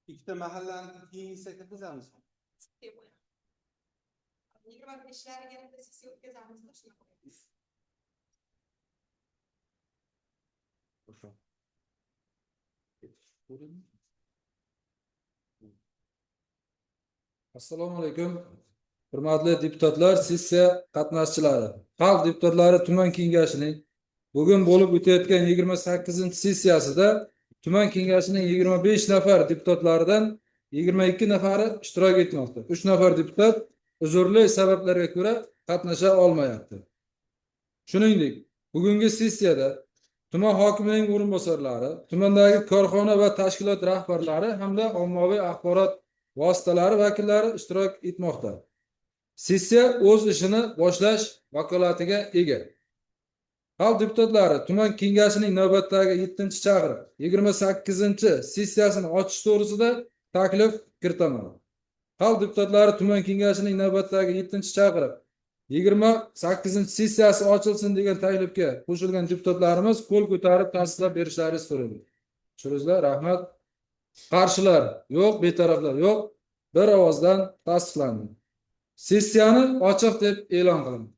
İkide mahallanın keyingisini kızamız. 25'ler gelip de siz yok gezemizde şuna koyuyoruz. Assalomu alaykum. Hurmatli deputatlar, sessiya qatnashchilari. Xalq deputatlari tuman kengashining bugun bo'lib o'tayotgan 28-sessiyasida tuman kengashining 25 nafar deputatlaridan 22 nafari ishtirok etmoqda. 3 nafar deputat uzrli sabablarga ko'ra qatnasha olmayapti. Shuningdek, bugungi sessiyada tuman hokimining o'rinbosarlari, tumandagi korxona va tashkilot rahbarlari hamda ommaviy axborot vositalari vakillari ishtirok etmoqda. Sessiya o'z ishini boshlash vakolatiga ega. Xalq deputatlari tuman kengashining navbatdagi 7-chaqiriq 28-sessiyasini ochish to'g'risida taklif kiritaman. Xalq deputatlari tuman kengashining navbatdagi 7-chaqiriq 28-sessiyasi ochilsin degan taklifga qo'shilgan deputatlarimiz qo'l ko'tarib tasdiqlab berishlarini so'rayman. Tushuningizlar, rahmat. Qarshilar yo'q, betaraflar yo'q. Bir ovozdan tasdiqlandi. Sessiyani ochiq deb e'lon qilaman.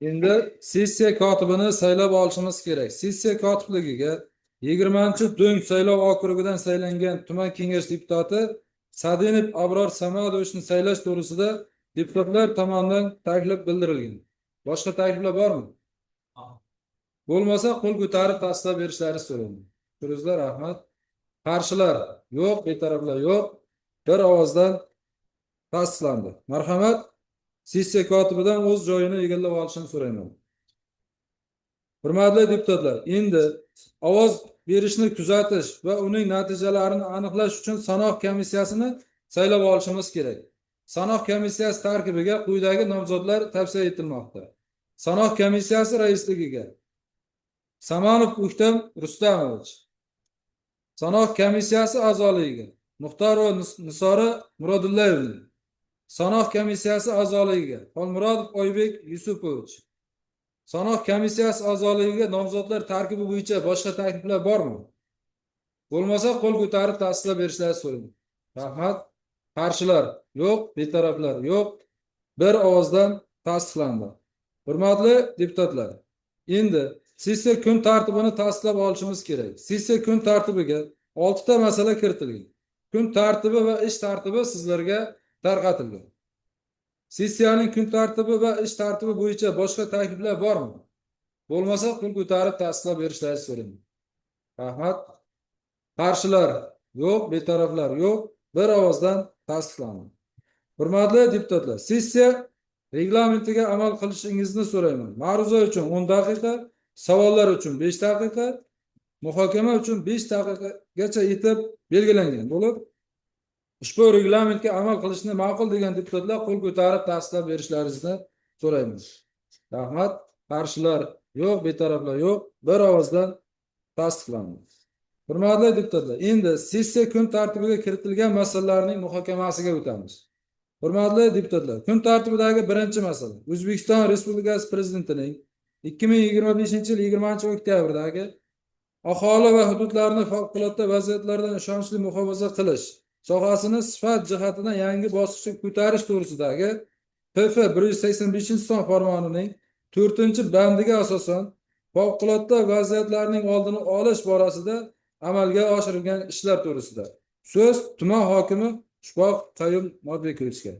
Endi sessiya kotibini saylab olishimiz kerak. Sessiya kotibligiga 20-Do'ng saylov okrugidan saylangan tuman kengash deputati Sadinov Abror Samadovichni saylash to'g'risida deputatlar tomonidan taklif bildirilgan. Boshqa takliflar bormi? Bo'lmasa qo'l ko'tarib tasdiqlab berishlarini so'rayman. Tushuningizlar, rahmat. Qarshilar yo'q, betaraflar yo'q. Bir ovozdan tasdiqlandi. Marhamat. Sessiya kotibidan o'z joyini egallab olishini so'rayman. Hurmatli deputatlar, endi ovoz berishni kuzatish va uning natijalarini aniqlash uchun sanoq komissiyasini saylab olishimiz kerak. Sanoq komissiyasi tarkibiga quyidagi nomzodlar tavsiya etilmoqda. Sanoq komissiyasi raisligiga Samanov O'ktam Rustamovich. Sanoq komissiyasi a'zoligiga Muxtorova Nisora Murodullayevna. Sanoq komissiyasi a'zoligiga Xolmurodov Oybek Yusupovich. Sanoq komissiyasi a'zoligiga nomzodlar tarkibi bo'yicha boshqa takliflar bormi? Bo'lmasa qo'l ko'tarib tasdiqlab berishlarini so'rayman. Rahmat. Qarshilar yo'q, betaraflar yo'q. Bir ovozdan tasdiqlandi. Hurmatli deputatlar, endi sessiya kun tartibini tasdiqlab olishimiz kerak. Sessiya kun tartibiga 6 ta masala kiritilgan. Kun tartibi va ish tartibi sizlarga tarqatilgan. Sessiyaning kun tartibi va ish tartibi bo'yicha boshqa takliflar bormi? Bo'lmasa qo'l ko'tarib tasdiqlab berishlarini so'rayman. Rahmat. Qarshilar yo'q, betaraflar yo'q. Bir ovozdan tasdiqlandi. Hurmatli deputatlar, sessiya reglamentiga amal qilishingizni so'rayman. Ma'ruza uchun 10 daqiqa, savollar uchun 5 daqiqa, muhokama uchun 5 daqiqagacha etib belgilangan bo'lib, ushbu reglamentga amal qilishni ma'qul degan deputatlar qo'l ko'tarib tasdiqlab berishlaringizni so'rayman. Rahmat. Qarshilar yo'q, betaraflar yo'q. Bir ovozdan tasdiqlandi. Hurmatli deputatlar, endi sessiya kun tartibiga kiritilgan masalalarning muhokamasiga o'tamiz. Hurmatli deputatlar, kun tartibidagi birinchi masala O'zbekiston Respublikasi Prezidentining 2025-yil 20-oktyabrdagi aholi va hududlarni favqulodda vaziyatlardan ishonchli muhofaza qilish sohasini sifat jihatidan yangi bosqichga ko'tarish to'g'risidagi PF 185-son farmonining 4-bandiga asosan favqulodda vaziyatlarning oldini olish borasida amalga oshirilgan ishlar to'g'risida so'z tuman hokimi Xushboq Qayum Modbekovichga.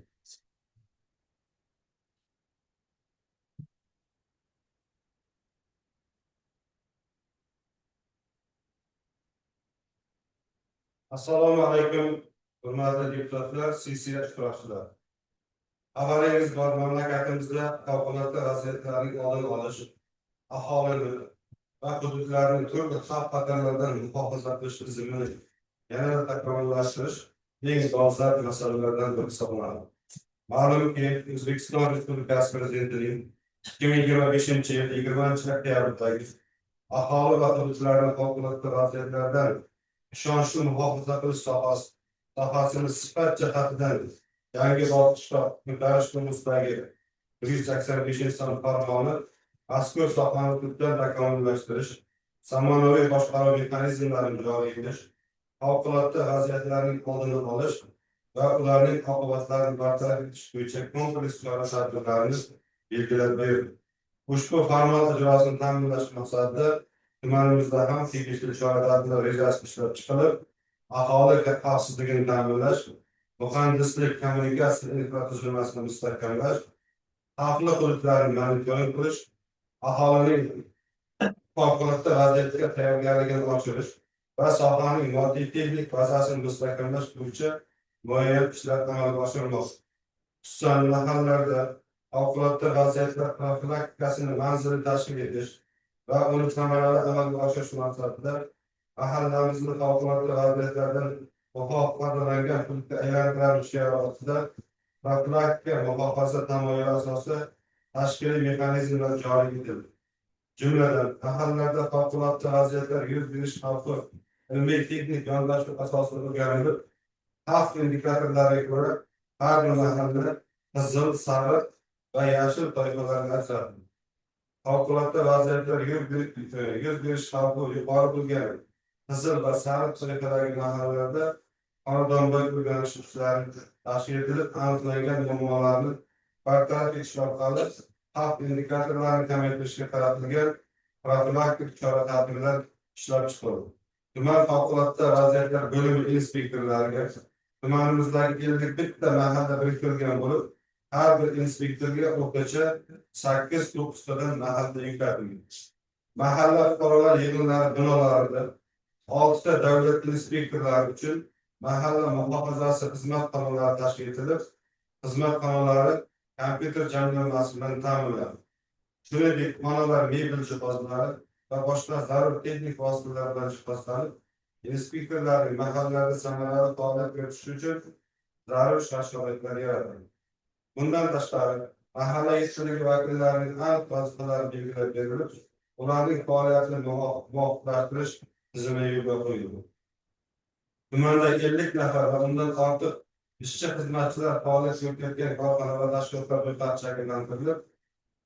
Assalomu alaykum, hurmatli deputatlar, sessiya ishtirokchilari. Xabaringiz bor, mamlakatimizda favqulodda vaziyatlarning oldini olish, aholini va hududlarni turli xavf-xatarlardan muhofaza qilish tizimini yanada takomillashtirish eng dolzarb masalalardan biri hisoblanadi. Ma'lumki, O'zbekiston Respublikasi Prezidentining 2025-yil 20-oktyabrdagi aholi va hududlarni favqulodda vaziyatlardan ishonchli muhofaza qilish sohasini sifat jihatidan yangi bosqichga ko'tarish to'g'risidagi 185-son farmoni mazkur sohani tubdan takomillashtirish, zamonaviy boshqaruv mexanizmlarini joriy etish, favqulodda vaziyatlarning oldini olish va ularning oqibatlarini bartaraf etish bo'yicha kompleks chora-tadbirlarni belgilab berdi. Ushbu farmon ijrosini ta'minlash maqsadida tumanimizda ham tegishli chora-tadbirlar rejasi ishlab chiqilib, aholi xavfsizligini ta'minlash, muhandislik kommunikatsiya infratuzilmasini mustahkamlash, xavfli hududlarni monitoring qilish, aholining favqulodda vaziyatga tayyorgarligini oshirish va sohaning moddiy-texnik bazasini mustahkamlash bo'yicha muayyan ishlar amalga oshirilmoqda. Xususan, mahallalarda favqulodda vaziyatlar profilaktikasini manzilli tashkil etish va uni samarali amalga oshirish maqsadida mahallamizni favqulodda vaziyatlardan muhofazalangan hududga aylantirish sharoitida profilaktika muhofaza tamoyili asosida tashkiliy mexanizmlar joriy etildi. Jumladan, mahallalarda favqulodda vaziyatlar yuz berish xavfi ilmiy-texnik yondashuv asosida o'rganilib, xavf indikatorlariga ko'ra har bir mahalla qizil, sariq va yashil toifalarga ajratildi. Favqulodda vaziyatlar yuz berish xavfi yuqori bo'lgan qizil va sariq toifadagi mahallalarda xonadonbek o'rganish ishlari tashkil etilib, aniqlangan muammolarni bartaraf etish orqali xavf indikatorlarini kamaytirishga qaratilgan profilaktik chora-tadbirlar ishlab chiqildi. Tuman favqulodda vaziyatlar bo'limi inspektorlariga tumanimizdagi ilk bitta mahalla biriktirilgan bo'lib, har bir inspektorga o'rtacha 8-9 tadan mahalla yuklatilgan. Mahalla fuqarolar yig'inlari binolarida 6 ta davlat inspektorlari uchun mahalla muhofazasi xizmat xonalari tashkil etilib, xizmat xonalari kompyuter jamlanmasi bilan ta'minlandi. Shuningdek, xonalar mebel jihozlari va boshqa zarur texnik vositalar bilan jihozlanib, inspektorlarning mahallalarda samarali faoliyat yuritishi uchun zarur shart-sharoitlar yaratadi. Bundan tashqari, mahalla yetkinligi vakillarining aniq vazifalari belgilab berilib, ularning faoliyatini muvofiqlashtirish tizimi yo'lga qo'yildi. Tumanda 50 nafar va undan ortiq ishchi xizmatchilar faoliyat yuritayotgan korxona va tashkilotlar ro'yxati shakllantirilib,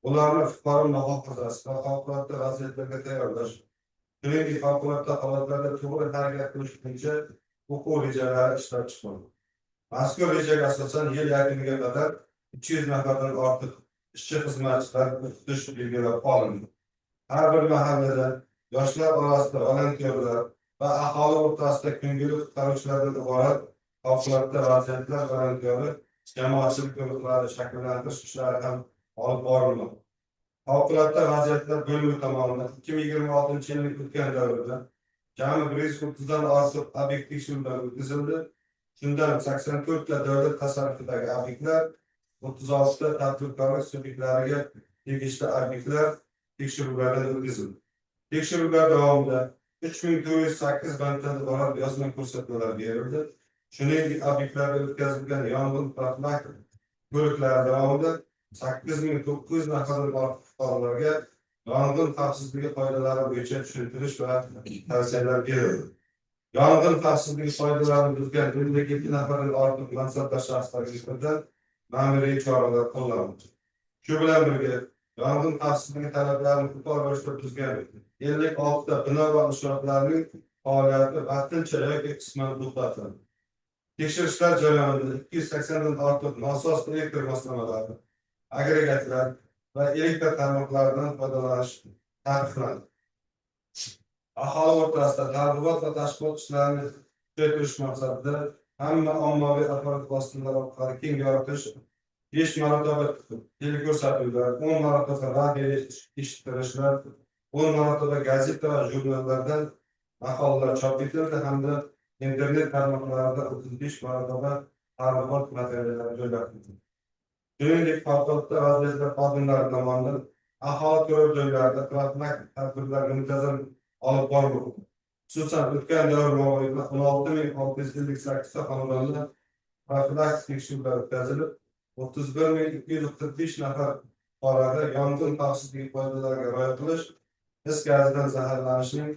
ularni fuqaro muhofazasi va favqulodda vaziyatlarga tayyorlash, shuningdek favqulodda holatlarda to'g'ri harakat qilish bo'yicha o'quv rejalari ishlab chiqildi. Mazkur rejaga asosan yil yakuniga qadar 200 nafardan ortiq ishchi xizmatchilar o'qitish belgilab olindi. Har bir mahallada yoshlar orasida volontyorlar va aholi o'rtasida ko'ngilli qutqaruvchilardan iborat favqulodda vaziyatlar volontyori jamoatchilik guruhlari shakllantirish ishlari ham olib borilmoqda. Favqulodda vaziyatlar bo'limi tomonidan 2026 yilning o'tgan davrida jami 130 dan ortiq obyekt tekshiruvlar o'tkazildi. Shundan 84 ta davlat tasarrufidagi obyektlar, 36 ta tadbirkorlik subyektlariga tegishli obyektlar tekshiruvlardan o'tkazildi. Tekshiruvlar davomida 3408 banddan iborat yozma ko'rsatmalar berildi. Shuningdek, obyektlarga o'tkazilgan yong'in profilaktik ko'riklari davomida 8900 nafardan ortiq fuqarolarga yong'in xavfsizligi qoidalari bo'yicha tushuntirish va tavsiyalar berildi. Yong'in xavfsizligi qoidalarini buzgan 52 nafardan ortiq mansabdor shaxslarga nisbatan ma'muriy choralar qo'llanildi. Shu bilan birga yong'in xavfsizligi talablarini qo'pol ravishda buzgan 56 ta bino va inshootlarning faoliyati vaqtincha yoki qisman to'xtatildi. Tekshirishlar jarayonida 280 dan ortiq nosoz elektr moslamalari, agregatlar va elektr tarmoqlaridan foydalanish taqiqlandi. Aholi o'rtasida targ'ibot va tashkilot ishlarini kuchaytirish maqsadida hamma ommaviy axborot vositalari orqali keng yoritish, 5 marotaba teleko'rsatuvlar, 10 marotaba radio eshittirishlar, 10 marotaba gazeta va jurnallardan maqolalar chop etildi hamda internet tarmoqlarida 35 marotaba targ'ibot materiallari joylatildi. Shuningdek, favqulodda vaziyatlar xodimlari tomonidan aholi turar joylarida profilaktik tadbirlar muntazam olib borilmoqda. Xususan, o'tgan davr mobaynida 16658 ta xonadonda profilaktik tekshiruvlar o'tkazilib, 31245 nafar fuqaroga yong'in xavfsizligi qoidalariga rioya qilish, is gazidan zaharlanishning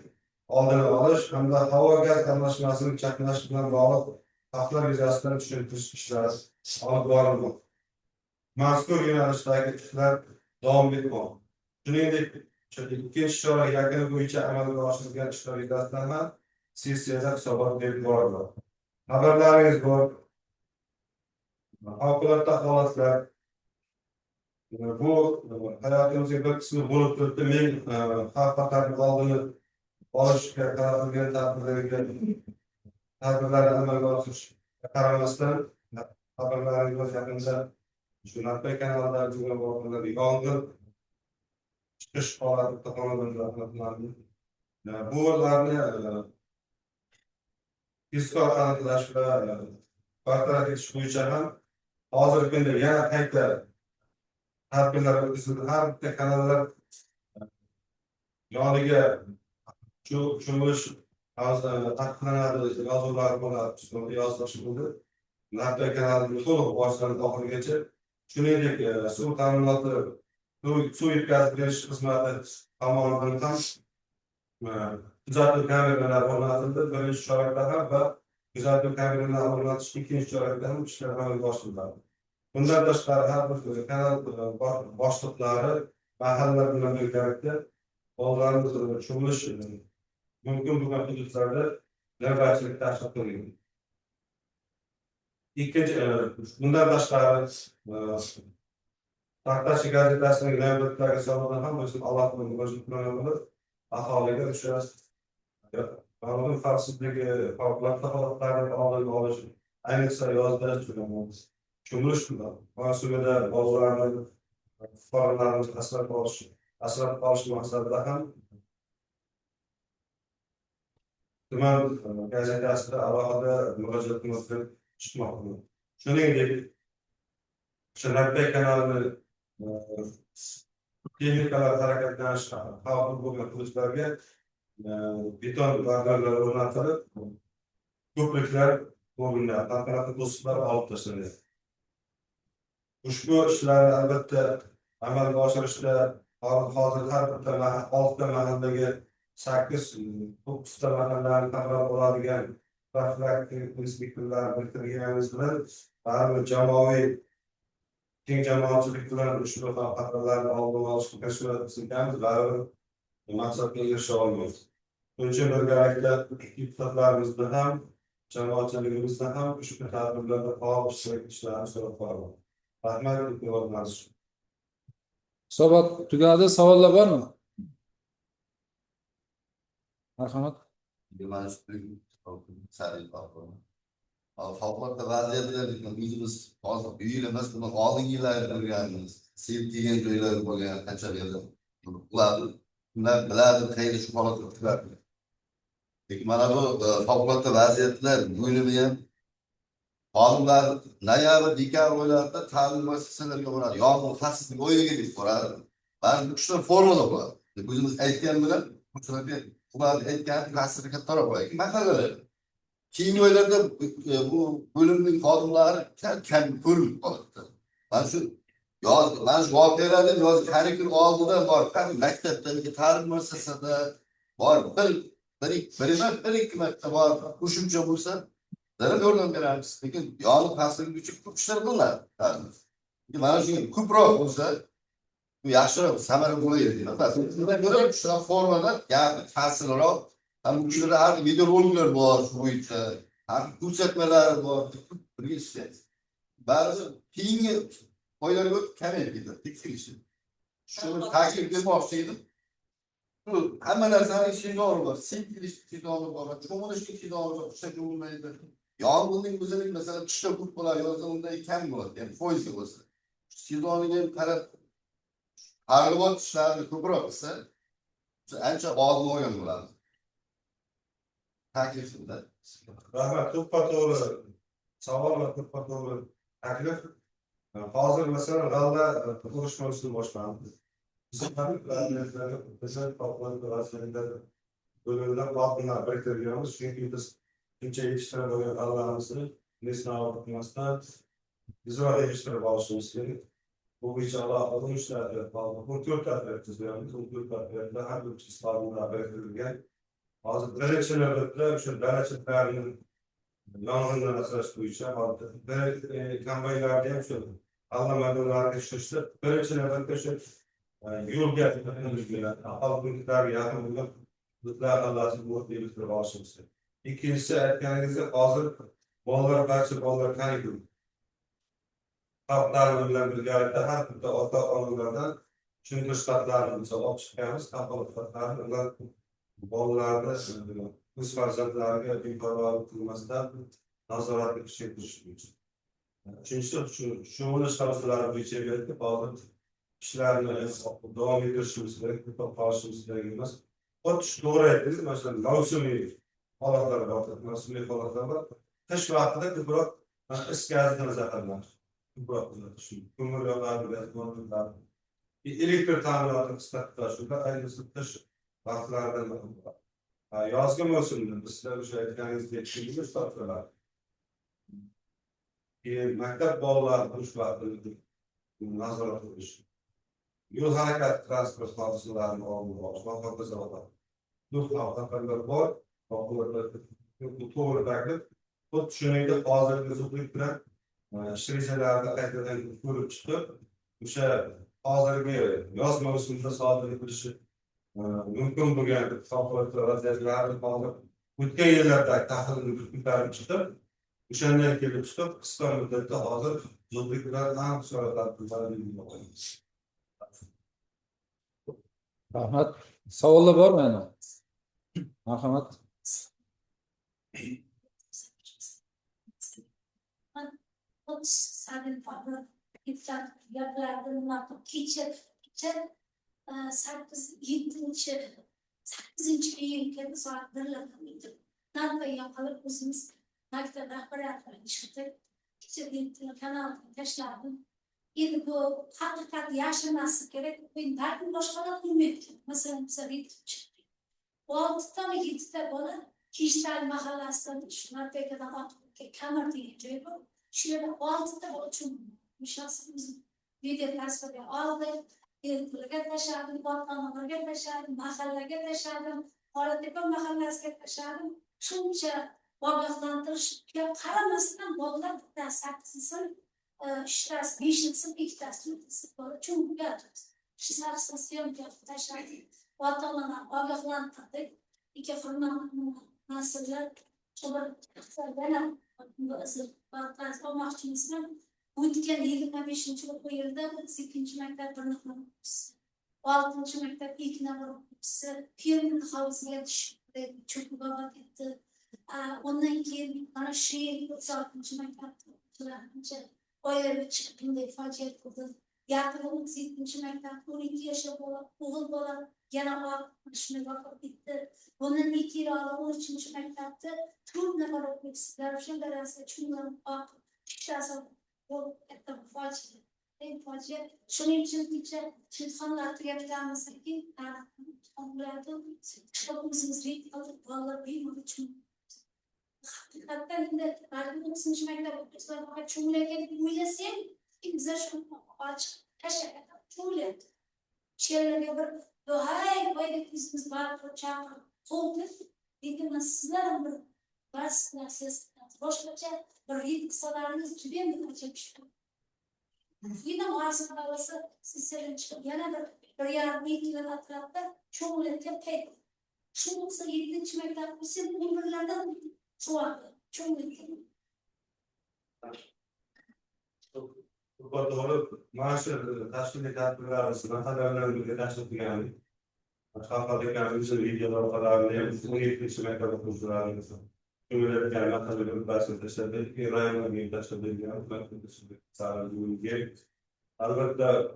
oldini olish hamda havo gaz almashmasining chaqnashi bilan bog'liq xavflar yuzasidan tushuntirish ishlari olib borilmoqda. Mazkur yo'nalishdagi ishlar davom etmoqda. Shuningdek, ikkinchi chorak yakuni bo'yicha amalga oshirilgan ishlar yuzasidan ham sessiyada hisobot berib boriladi. Xabarlaringiz bor. Favqulodda holatlar bu hayotimizning bir qismi bo'lib turibdi. Men xavf-xatarning oldini olishga qaratilgan tadbirlarni amalga oshirishga qaramasdan xabarlaringiz yaqinda shu Natbay kanalidagi yong'in chiqish holatida xonadonlarni bularni tezkor aniqlash va bartaraf etish bo'yicha ham hozirgi kunda yana qayta tadbirlar o'tkazildi. Har bitta kanallar yoniga cho'milish taqiqlanadi, yozuvlar bo'ladi, yozilishi bo'ldi. Natbay kanalini to'liq boshidan oxirigacha, shuningdek suv ta'minoti, suv yetkazib berish xizmati tomonidan ham kuzatuv kameralari o'rnatildi. Birinchi chorakda ham va kuzatuv kameralarini o'rnatish ikkinchi chorakda ham ishlar amalga oshiriladi. Bundan tashqari har bir kanal boshliqlari mahallalar bilan birgalikda bog'larni cho'milish mumkin bo'lgan hududlarda navbatchilik tashkil qilingan. Ikkinchi, bundan tashqari Paxtachi gazetasining navbatdagi hisobidan ham o'zim alohida murojaatnoma qilib, aholiga o'sha yong'in xavfsizligi, favqulodda holatlarni oldini olish, ayniqsa yozda cho'milish mavsumida bog'larni, fuqarolarni asrab qolish maqsadida ham tuman gazetasida alohida murojaatnoma qilib chiqmoqda. Shuningdek, Natbay kanalini texnikalar harakatlanish xavfi bo'lgan hududlarga beton barlarlar o'rnatilib, ko'priklar bo'lingan, tarafli to'siqlar olib tashlanadi. Ushbu ishlarni albatta amalga oshirishda hozir har bitta 6 mahallaga 8-9 mahallani qamrab oladigan profilaktik inspektorlarni biriktirganimiz bilan baribir jamoaviy keng jamoatchilik bilan ushbu xatarlarni oldini olishga kirishimiz baribir maqsadga erisha olmaymiz. Shuning uchun birgalikda deputatlarimizni ham jamoatchiligimizni ham ushbu tadbirlarda faol ishtirok etishlarini so'rab qolaman. Rahmat, e'tiborlaringiz uchun. Hisobot tugadi. Savollar bormi? Marhamat. Favqulodda vaziyatlarda o'zimiz hozir uyil emas, buni oldingi yillarda bilganmiz. Sevib degan joylar bo'lgan qancha yerda ularni biladi, qayerda shu holatga uchradi. Lekin mana bu favqulodda vaziyatlar bo'limi ham olimlar noyabr, dekabr oylarida ta'lim muassasalariga boradi. Yong'in xavfsizligi oyiga deb boradi. Ba'zi uchta formada bo'ladi. O'zimiz aytgan bilan ularni aytgan ta'siri kattaroq bo'ladi. Masalan, keyingi oylarda bu bo'limning xodimlari kam ko'rinib qoladi. Mana shu voqealarni yozgi xarid oldidan bor, maktabdagi ta'lim muassasasida bor, bir ikki marta bor, qo'shimcha bo'lsa darab yordam beramiz. Lekin yong'in xavfsizligi uchun ko'p ishlar qilinadi. Mana shu ko'proq bo'lsa bu yaxshiroq samara bo'laydi. Bundan ko'ra shu formada gapni ta'sirliroq ham uchlar har videoroliklar bor shu bo'yicha, har ko'rsatmalar bor, birga ishlaymiz. Ba'zi keyingi oylarga kamayib ketadi tekshirishi. Shuni taklif bermoqchi edim. Hamma narsaning sezoni bor, silkilish sezoni bor, cho'milish sezoni bor, ishga bo'lmaydi. Yong'inning o'zining masalan qishda ko'p bo'ladi, yozda undan kam bo'ladi, ya'ni foizga bo'lsa. Sezoniga qarab targ'ibot ishlarini ko'proq qilsa, ancha oldin olgan bo'ladi. Taklifimda. Rahmat, to'ppa-to'g'ri savol va to'ppa-to'g'ri taklif. Hozir masalan g'alla urush mavsumi boshlandi. Biz ham favqulodda vaziyatlar bo'limida xodimlar biriktirganmiz, chunki biz shuncha yetishtirib olgan g'allalarimizni nesnobod qilmasdan ijroga yetishtirib olishimiz kerak. Bu bo'yicha alohida ishlar bu 4 tadbir tuzilgan, bu 4 tadbirda har bir xodimlar biriktirilgan. Hozir birinchi navbatda o'sha dalachiliklarni yong'indan asrash bo'yicha hozir bir kombaynlarga ham shu g'alla maydonlariga tushishda birinchi navbatda shu yo'lga aholi punktlariga yaqin bo'lgan hududlar g'allasini o'rtaga olishimiz kerak. Ikkinchisi aytganingizdek hozir bolalar barcha bolalar kanikul. Xalq ta'limi bilan birgalikda har bitta ota-onalardan tushuntirish xatlarini olib chiqqanmiz, kafolat xatlarini ular bolalarni o'z farzandlariga beparvolik qilmasdan nazoratni kuchaytirish uchun. Uchinchisi shug'ullanish xavfsizligi bo'yicha belgi hozir ishlarni davom ettirishimiz kerak, to'xtab qolishimiz kerak emas. Xuddi shu to'g'ri aytdingiz, masalan, mavsumiy holatlar bor, mavsumiy holatlar bor. Qish vaqtida ko'proq is gazidan zaharlanish. Ko'proq ko'mir yog'lari, gaz motorlar, elektr ta'minotini qisqartirishda ayniqsa qish vaqtlarida yozgi mavsumda bizlar o'sha aytganingizdek tushunimiz topdilar. Maktab bolalar urush vaqtida nazorat qilish, yo'l harakati transport hodisalarini oldini olish va hokazolar. Bu xabarlar bor, to'g'ri taklif. Xuddi shuningdek hozirgi zudlik bilan ish rejalarini qaytadan ko'rib chiqib, o'sha hozirgi yoz mavsumida sodir etilishi mumkin bo'lgan favqulodda vaziyatlarni hozir o'tgan yillarda tahlilni ko'tarib chiqib, o'shandan kelib chiqib, qisqa muddatda hozir zudlik bilan aniq chora-tadbirlar. Rahmat. Savollar bormi yana? Marhamat. Senin farklı iptal yapılarından keçe 8. yılki saatlerle nerede yapılıp bizimiz nerede rahbariyatla çıktık. Keçe kanal taşlardım. Yine bu hakikat yaşaması gerek. Ben derdim başkalarına bilmiyorum. Mesela bize o 6'da mı 7'de bana kişisel mahallesinden şunlar tekrar kamar degan joy bor. Shu yerda 6 ta uchun shaxsimiz video tasvirga oldik. Ertaga tashladim, botqonlarga tashladim, mahallaga tashladim, Qoratepa mahallasiga tashladim. Shuncha ogohlantirishga qaramasdan bolalar bittasi 8-sinf, 3tasi 5-sinf, 2tasi 4-sinf bola chunga shu sarsni syomka tashladik. Ota-onalarni ogohlantirdik. Ikki hurmatli mas'ullar yana biz olmoqchimizmi? O'tgan 25-yil bu yerda 32 maktab bir nafar o'quvchisi, 6-maktab 2 nafar o'quvchisi fermer hovuzga tushib cho'kib vafot etdi. Ondan keyin mana shu yil 36-maktabda o'quvchilarcha oilaga chiqib bunday fojia bo'ldi. Yaqin 37-maktab 12 yoshli bola, o'g'il bola yana shunday vafot etdi. Bundan 2 yil oldin 13-maktabda 4 nafar o'quvchisi Darushan darasiga cho'milib oqib ikkitasi katta fojia. Shuning uchun imtihonlar tugatganimizdan keyin chiqib o'zimiz reyd qildik, bolalar bemalol uchun. Haqiqatdan endi baribir 9-maktab o'quvchilari cho'milagan deb o'ylasak, bizlar shu ochiq tashlagan cho'milyapti. She'rlarga bir do'hay qo'ydik, biz baribir chaqirib quvdik. Lekin sizlar ham bir bas narsiz boshqacha bir reyd qilsalaringiz juda ham bir ajab ish. Yine mağazada havası sizlerin çıkıp yana bir yarım 2 yıl atrafta çoğunlukla pek. Şu olsa 7. mektep bizim umurlardan çoğaldı. Çoğunlukla. Bu doğru maaşı taşkil ettikleri arasında haberler bir taşkil yani. Şafak'ta bizim videolar kararlı, bu 7. mektep okuyucuları Öyle gelmek tabii bir bahsetmişler. Bir rayonla bir taşıdığı yani sağlığı Albatta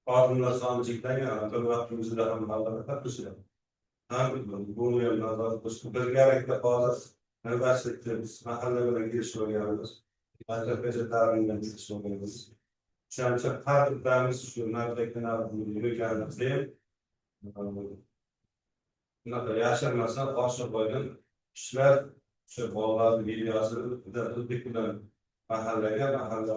kadınlar sağlıcıktan yani bir vaktimizi de hem halde katmışlar. Bu yandan bir gerekli fazla bahsettiğimiz mahallelere giriş oluyoruz. Ancak vejetaryenle giriş oluyoruz. Şu an çok harcadığımız şu neredeki nerede gelmesi. Yaşanmasa başa boyun işler şu bolalar videosu da bilen mahalle mahalle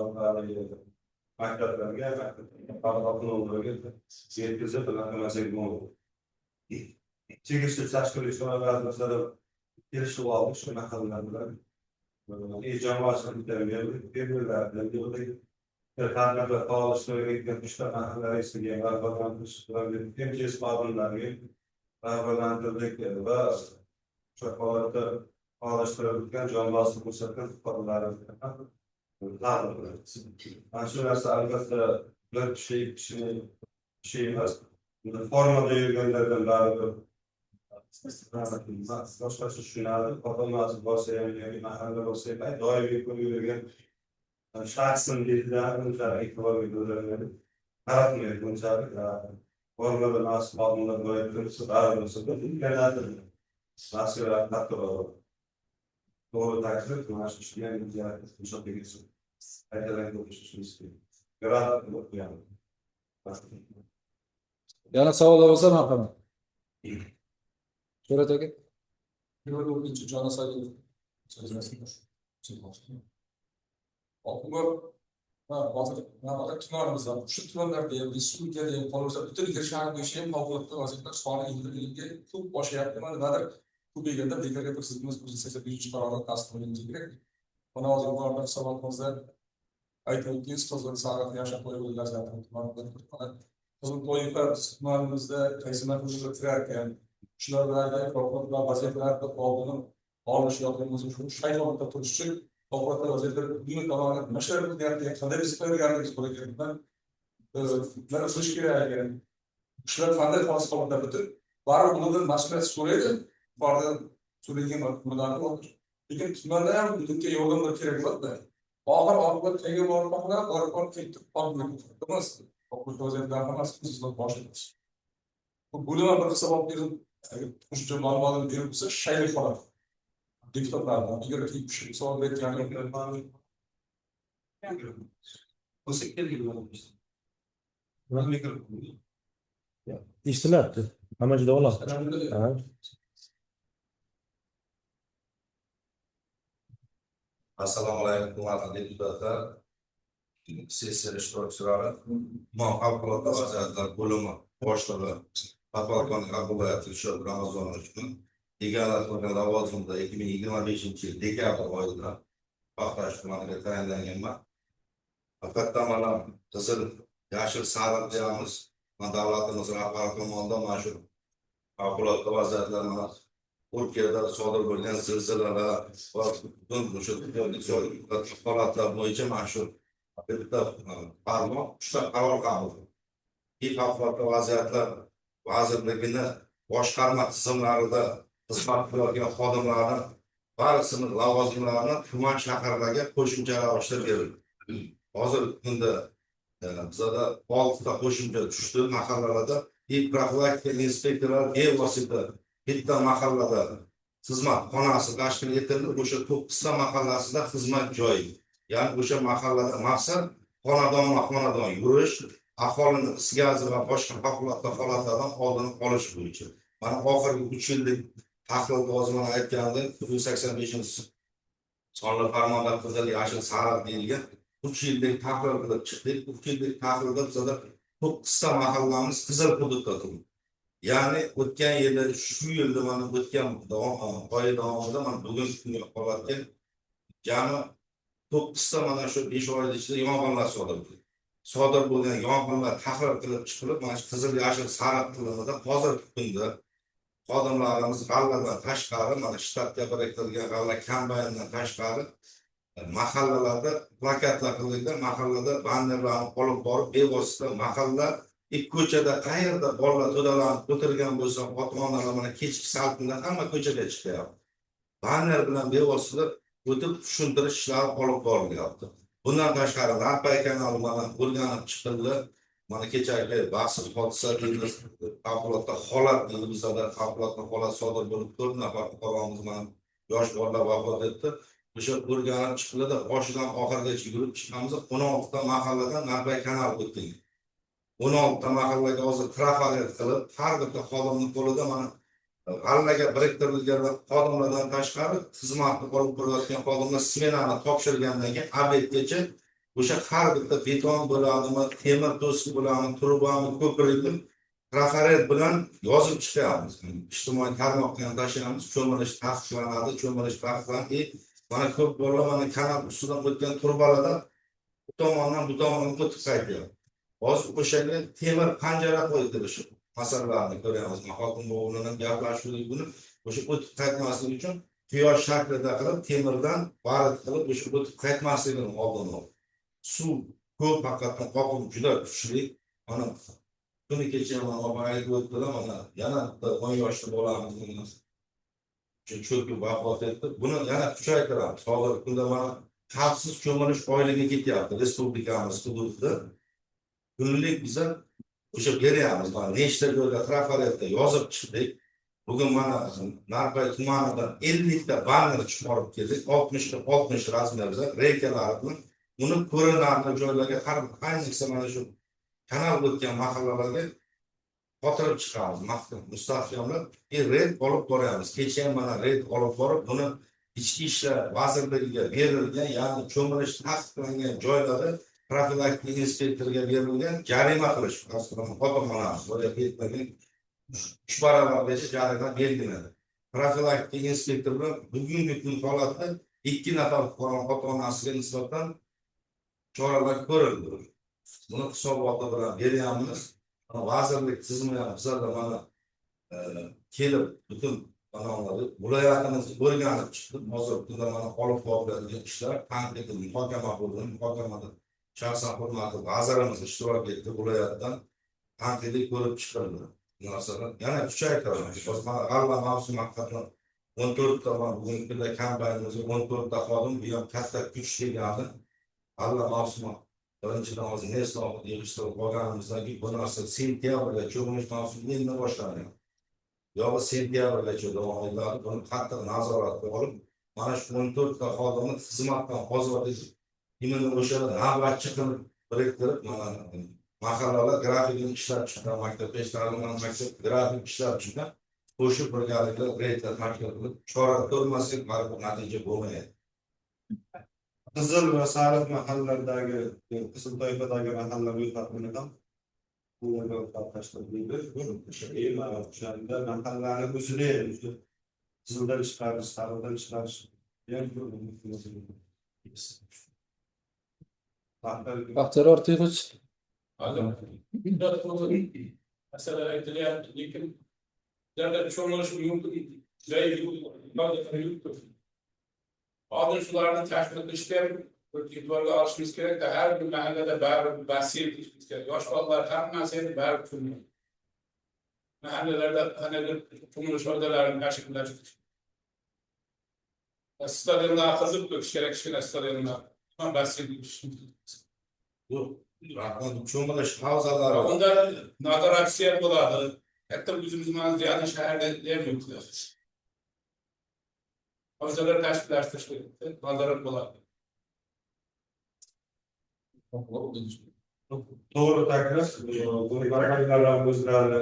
maktablarga farqli o'rniga yetkazib bilamasak bo'ldi. Chegishli tashkil ishlar masalan kelishuv oldik shu mahallalar bilan. Jamoatchiliklarga berdilar. Tarbiya faoliyatiga ishlar mahallasiga rag'batlantirish bilan MCS xodimlariga rag'batlantirdik va shu holatda faollashtirilgan jamoatchilik ko'rsatgan fuqarolarga Mana shu narsa albatta bir kishini emas. Formada yurganlardan baribir boshqacha tushunadi. Xotinasi bo'lsa ham, mahalla bo'lsa ham, doimiy ko'rgan shaxsni dedilar, unchalik e'tibor beradi. Qaratmaydi bunchalik. Formada mas'ul xodimlar bo'lib tursa, baribir imkoniyati mas'uliyat katta bo'ladi. Doğru taksir, maaş işleyen ziyaret etmiş olabilirsin. Herkese görüşürüz istiyorum. Rahat yok yani. Yana savol olsa marhamat. Şöyle aka. Jana sayılır. Okullar hozir navbatda tumanimizda shu tumanlarda ham respublikada ham qolsa butun shahar bo'yicha ham favqulodda vaziyatlar soni yildan-yilga ko'p oshyapti. Nimadir ko'payganda bekorga turibmiz, 185 qarorni tasdiqlanishi kerak. Mana hozir yuqorida savolimizda aytib o'tdingiz, Qizil Sariq yashab qo'yilgan Qizil toifa tumanimizda qaysi markazda turar ekan, shular bilan favqulodda vaziyatlarda oldini olish yo'limizni shu shayxonda turish uchun favqulodda vaziyatlar buni tomonidan mashlar qilyapti, qanday biz tayyorgarligimiz bo'laganidan nima qilish kerak ekan. Shular qanday xos holatda bitib, baribir bundan maslahat so'raydi. Bardan so'ragan maqsadlar bor. Lekin tumanda ham bunga yordamlar kerak bo'ladi. Oxir oqibat qayga borib ketib qolmaydi. Emas. Oqul vaziyatlar hammasi bizning boshimiz. Bu bo'lima bir hisob berib, qo'shimcha ma'lumotlar berib bo'lsa, shaylik qoladi. Deputatlardan agar kim savol berganlar eshitilyapti. Hamma juda ola. Assalomu alaykum aziz deputatlar, sessiya ishtirokchilari, tuman favqulodda vaziyatlar bo'limi boshlig'i Topolxon viloyati Dilshod Ramazonovich egallab turgan lavozimda 2025-yil dekabr oyida Paxtash tumaniga tayinlanganman. Faqatdan mana qizil, yashil, sariq deyamiz. Davlatimiz rahbari tomonidan mana shu favqulodda vaziyatlar mana Turkiyada sodir bo'lgan zilzilalar va butun o'sha holatlar bo'yicha mana shu bitta farmon 3 ta qaror qabul qildi. Favqulodda vaziyatlar vazirligini boshqarma tizimlarida xizmat qilayotgan xodimlarni barisini lavozimlarini tuman shaharlarga qo'shimcha ravishda berildi. Hozirgi kunda bizada 6 ta qo'shimcha tushdi mahallalarda. Profilaktika inspektorlar bevosita bitta mahallada xizmat xonasi tashkil etildi. O'sha 9 ta mahallasida xizmat joyi. Ya'ni o'sha mahallada maqsad xonadon yurish, aholini is gazi va boshqa favqulodda holatlardan oldini olish bo'yicha. Mana oxirgi 3 yillik tahlil lozimini aytganda 185-sonli farmonda qizil, yashil, sariq deyilgan 3 yillik tahlil qilib chiqdik. 3 yillik tahlilda bizda 9 ta mahallamiz qizil hududda turibdi. Ya'ni o'tgan yili shu yilda mana o'tgan oy davomida mana bugungi kunga holatga jami 9 ta mana shu 5 oy ichida yong'inlar sodir bo'ldi. Sodir bo'lgan yong'inlar tahlil qilib chiqilib, mana shu qizil, yashil, sariq qilinida hozirgi kunda xodimlarimiz g'alladan tashqari, mana shtatga biriktirilgan g'alla kombayndan tashqari mahallalarda plakatlar qilingan, mahallada bannerlarni olib borib, bevosita mahalla ko'chada qayerda bolalar to'dalanib o'tirgan bo'lsa, ota-onalar mana kechki salqinda hamma ko'chaga chiqyapti. Banner bilan bevosita o'tib tushuntirish ishlari olib borilyapti. Bundan tashqari Narpay kanali mana o'rganib chiqildi. Mana kechagi baxtsiz hodisa deymiz, favqulodda holat deymiz, bizda favqulodda holat sodir bo'lib 4 nafar fuqaromiz mana yosh bolalar vafot etdi. O'sha o'rganib chiqildi, boshidan oxirigacha yurib chiqamiz. 16 ta mahalladan Narpay kanali o'tgan. 16 ta mahallaga hozir trafaret qilib, har bitta xodimning qo'lida mana g'allaga biriktirilgan xodimlardan tashqari xizmatni olib borayotgan xodimlar smenani topshirgandan keyin obedgacha o'sha har bitta beton bo'ladimi, temir to'siq bo'ladimi, turbami, ko'prikni trafaret bilan yozib chiqyapmiz. Ijtimoiy tarmoqqa ham tashlaymiz, cho'milish taqiqlanadi, cho'milish taqiqlanadi. Mana ko'p bolalar mana kanal ustidan o'tgan turbalardan bu tomondan bu tomonga o'tib qaytyapti. Hozir o'shaga temir panjara qo'yilishi masalalarni ko'ryapmiz. Hokim o'g'lining gaplashuvligi buni o'sha o'tib qaytmasligi uchun quyosh shaklida qilib temirdan barit qilib o'sha o'tib qaytmasligini oldini oldi. Suv ko'p, haqiqatan oqim juda kuchli. Mana kuni kecha mana obaylik o'tdilar, mana yana 10 yoshli bolamiz cho'kib vafot etdi. Buni yana kuchaytiramiz. Hozirgi kunda mana xavfsiz cho'milish oyligi ketyapti respublikamiz hududida. Kunlik biza o'sha beryapmiz. Mana nechta joyda trafaretda yozib chiqdik. Bugun mana Narpay tumanidan 50 ta banner chiqarib keldik. 60 ta 60 razmerda reykalar bilan uni ko'rinarli joylarga har ayniqsa mana shu kanal o'tgan mahallalarga qotirib chiqamiz. Mustahkamlab reyd olib boryapmiz. Kecha ham mana reyd olib borib, buni ichki ishlar vazirligiga berilgan, ya'ni cho'milish taqiqlangan joylarda profilaktika inspektoriga berilgan jarima qilish qo'llaniladi. Bo'la ketmagan 3 barobargacha jarima belgilandi. Profilaktika inspektori bilan bugungi kun holatda 2 nafar fuqaro ota-onasiga nisbatan choralar ko'rildi. Buni hisobotda bilan beryapmiz. Vazirlik tizimi ham bizlarda mana kelib butun qonunlarni viloyatimizni o'rganib chiqdi. Hozir kunda mana olib boriladigan ishlar tanqidiy muhokama bo'ldi. Muhokamada shaxsan hurmatli vazirimiz ishtirok etdi, viloyatdan tanqidiy ko'rib chiqildi. Munosabat yana kuchaytiramiz. Mana g'alla mavsumi haqiqatan 14 ta bugungi kunda kombaynimizga 14 ta xodim, bu ham katta kuch tegadi. G'alla mavsumi birinchidan hozir nesloq yig'ishtirib olganimizdagi bu narsa sentyabrga cho'milish mavsumi endi boshlanadi. Yo'q, sentyabrgacha davom etadi. Buni qattiq nazoratga olib, mana shu 14 ta xodimni xizmatdan ozod imini o'sha navbatchi qilib biriktirib, mana mahallalar grafikini ishlab chiqqan, maktabda ishlaydigan maktab grafik ishlab chiqqan, qo'shib birgalikda reydlar tashkil qilib, chora ko'rmaslik baribir natija bo'lmaydi. Qizil va sariq mahallalardagi, qizil toifadagi mahallalar ro'yxatini ham bunlarga tashlaydi. O'shanda mahallaning o'zida qizildan chiqarish, sariqdan chiqarish Baxtiyor Ortiqovich. Masala aytilyapti, lekin ularda cho'milish mumkin. Joy yo'q. Hozir shularni tashkil qilishga e'tiborga olishimiz kerak. Har bir mahallada baribir basir qilishimiz kerak. Yosh bolalar hammasi baribir tushunadi. Mahallalarda qanday cho'milish oldalarini tashkillashtirish. Stadionlar qizib ko'kish kerak, kichkina stadionlar. Ham basir qilish. cho'milish havzalari Unda nazoratchiya bo'ladi. Katta o'zimiz manzilli shaharda yo'q. Havzalar tashkillashtirish kerak. Nazorat bo'ladi. to'g'ri taklif. Bu mahallalar o'zlari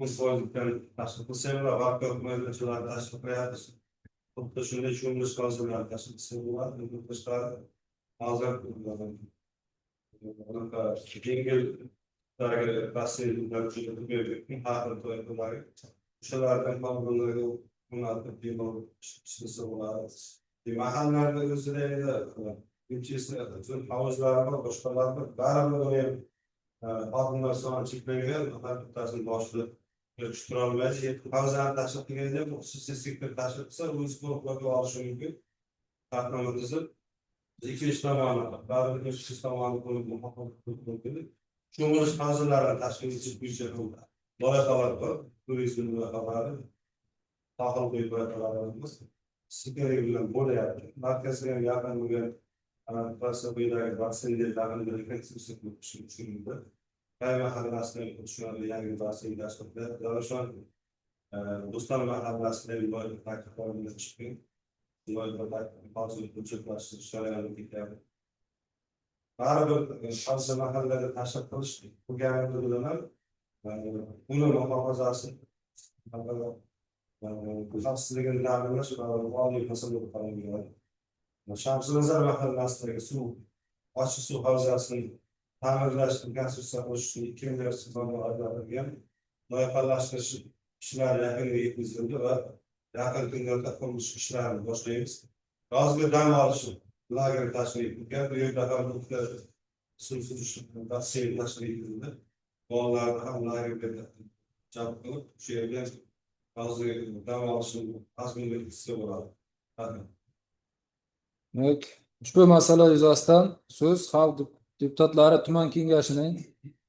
musolikdan tashkil qilsalar, vaqt maydonchalarni tashkil qiladi. Xuddi shunday cho'milish havzalari tashkil qilsa bo'ladi. Bundan tashqari hozir yengil basseynlar har bir toifalar o'shalardan qolganlarga o'rnatib ishlasa bo'ladi. Mahallalarda o'zida havuzlarni boshqalarni baribir xodimlar soni cheklangan, har bittasini boshida yig'ishtirib olmaysiz. Havzani tashkil qilganda ham xususiy sektor tashkil qilsa, o'z guruhlarga olishi mumkin. Qatnoma tuzib ikkinchi tomoni, baribir ikkinchi tomoni bo'lib muhofaza qilish mumkin. Cho'milish havzalarini tashkil etish bo'yicha loyihalar bor. Turizm loyihalari, sohil bo'yi loyihalarimiz sekin bilan bo'lyapti. Markazga yaqin bo'lgan Barsa bo'yidagi basseynlarni rekonstruksiya qilish uchun Qay mahallasida tushunarli yangi basseyn tashkil etiladi. Davlatjon Do'stlar mahallasida loyiha takliflari chiqqan. Loyiha hozir hujjatlashtirish jarayonida ketyapti. Baribir havza mahallada tashkil qilish bo'lganligi bilan uni muhofazasi, xavfsizligini ta'minlash va oliy masala bo'lib Shamsnazar mahallasidagi ochiq suv havzasini ta'mirlash, rekonstruksiya qilishni 2 milliard so'mga ajratilgan loyihalashtirish ishlari yakuniga yetkazildi va yaqin kunlarda qurilish ishlarini boshlaymiz. Yozgi dam olish lageri tashkil etilgan. Bu yerda ham suv surish basseyn tashkil etildi. Bolalarni ham lagerga jalb qilib, shu yerga yozgi dam olishni azmunga yetkazsa bo'ladi. Ushbu masala yuzasidan so'z xalq deputatlari tuman kengashining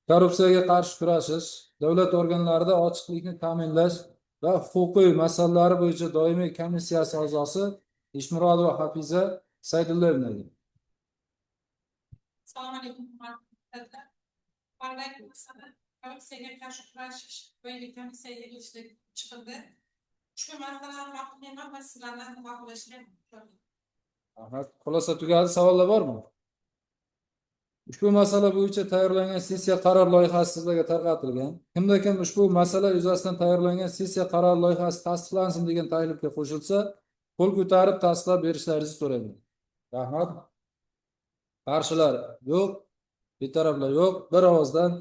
korrupsiyaga qarshi kurashish, davlat organlarida ochiqlikni ta'minlash va huquqiy masalalari bo'yicha doimiy komissiyasi a'zosi Eshmurodova Hafiza Saydullayevna. Assalomu alaykum. Parlament masala korrupsiyaga qarshi kurashish bo'yicha komissiya yig'ilishida chiqildi. Ushbu masalalar maqomiyat va sizlardan muloqotga Xulosa tugadi. Savollar bormi? Ushbu masala bo'yicha tayyorlangan sessiya qaror loyihasi sizlarga tarqatilgan. Kimda-kim ushbu masala yuzasidan tayyorlangan sessiya qaror loyihasi tasdiqlansin degan taklifga qo'shilsa, qo'l ko'tarib tasdiqlab berishlaringizni so'rayman. Rahmat. Qarshilar yo'q, betaraflar yo'q. Bir ovozdan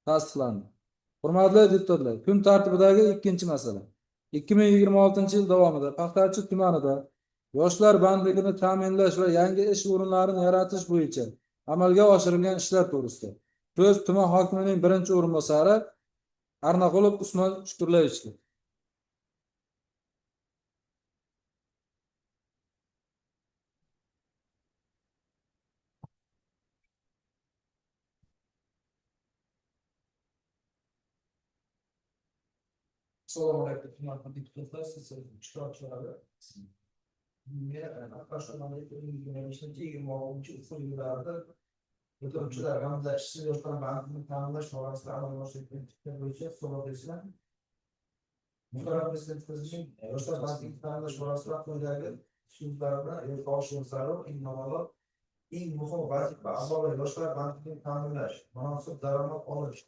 tasdiqlandi. Hurmatli deputatlar, kun tartibidagi ikkinchi masala. 2026-yil davomida Paxtachi tumanida yoshlar bandligini ta'minlash va yangi ish o'rinlarini yaratish bo'yicha amalga oshirilgan ishlar to'g'risida so'z tuman hokimining birinchi o'rinbosari Arnaqulov Usmon Shukurlayevichga. Assalomu alaykum, hurmatli deputatlar, siz ishtirokchilari. Yillarda bitiruvchilar hamda ishsiz yoshlar bandligini ta'minlash borasida amalga oshirilgan bo'yicha so'rov bersam, Muhtaram Prezidentimizning yoshlar bandligini ta'minlash borasida quyidagi so'zlarni yodga olishimiz zarur. Eng muhim vazifa avvalo yoshlar bandligini ta'minlash, munosib daromad olish,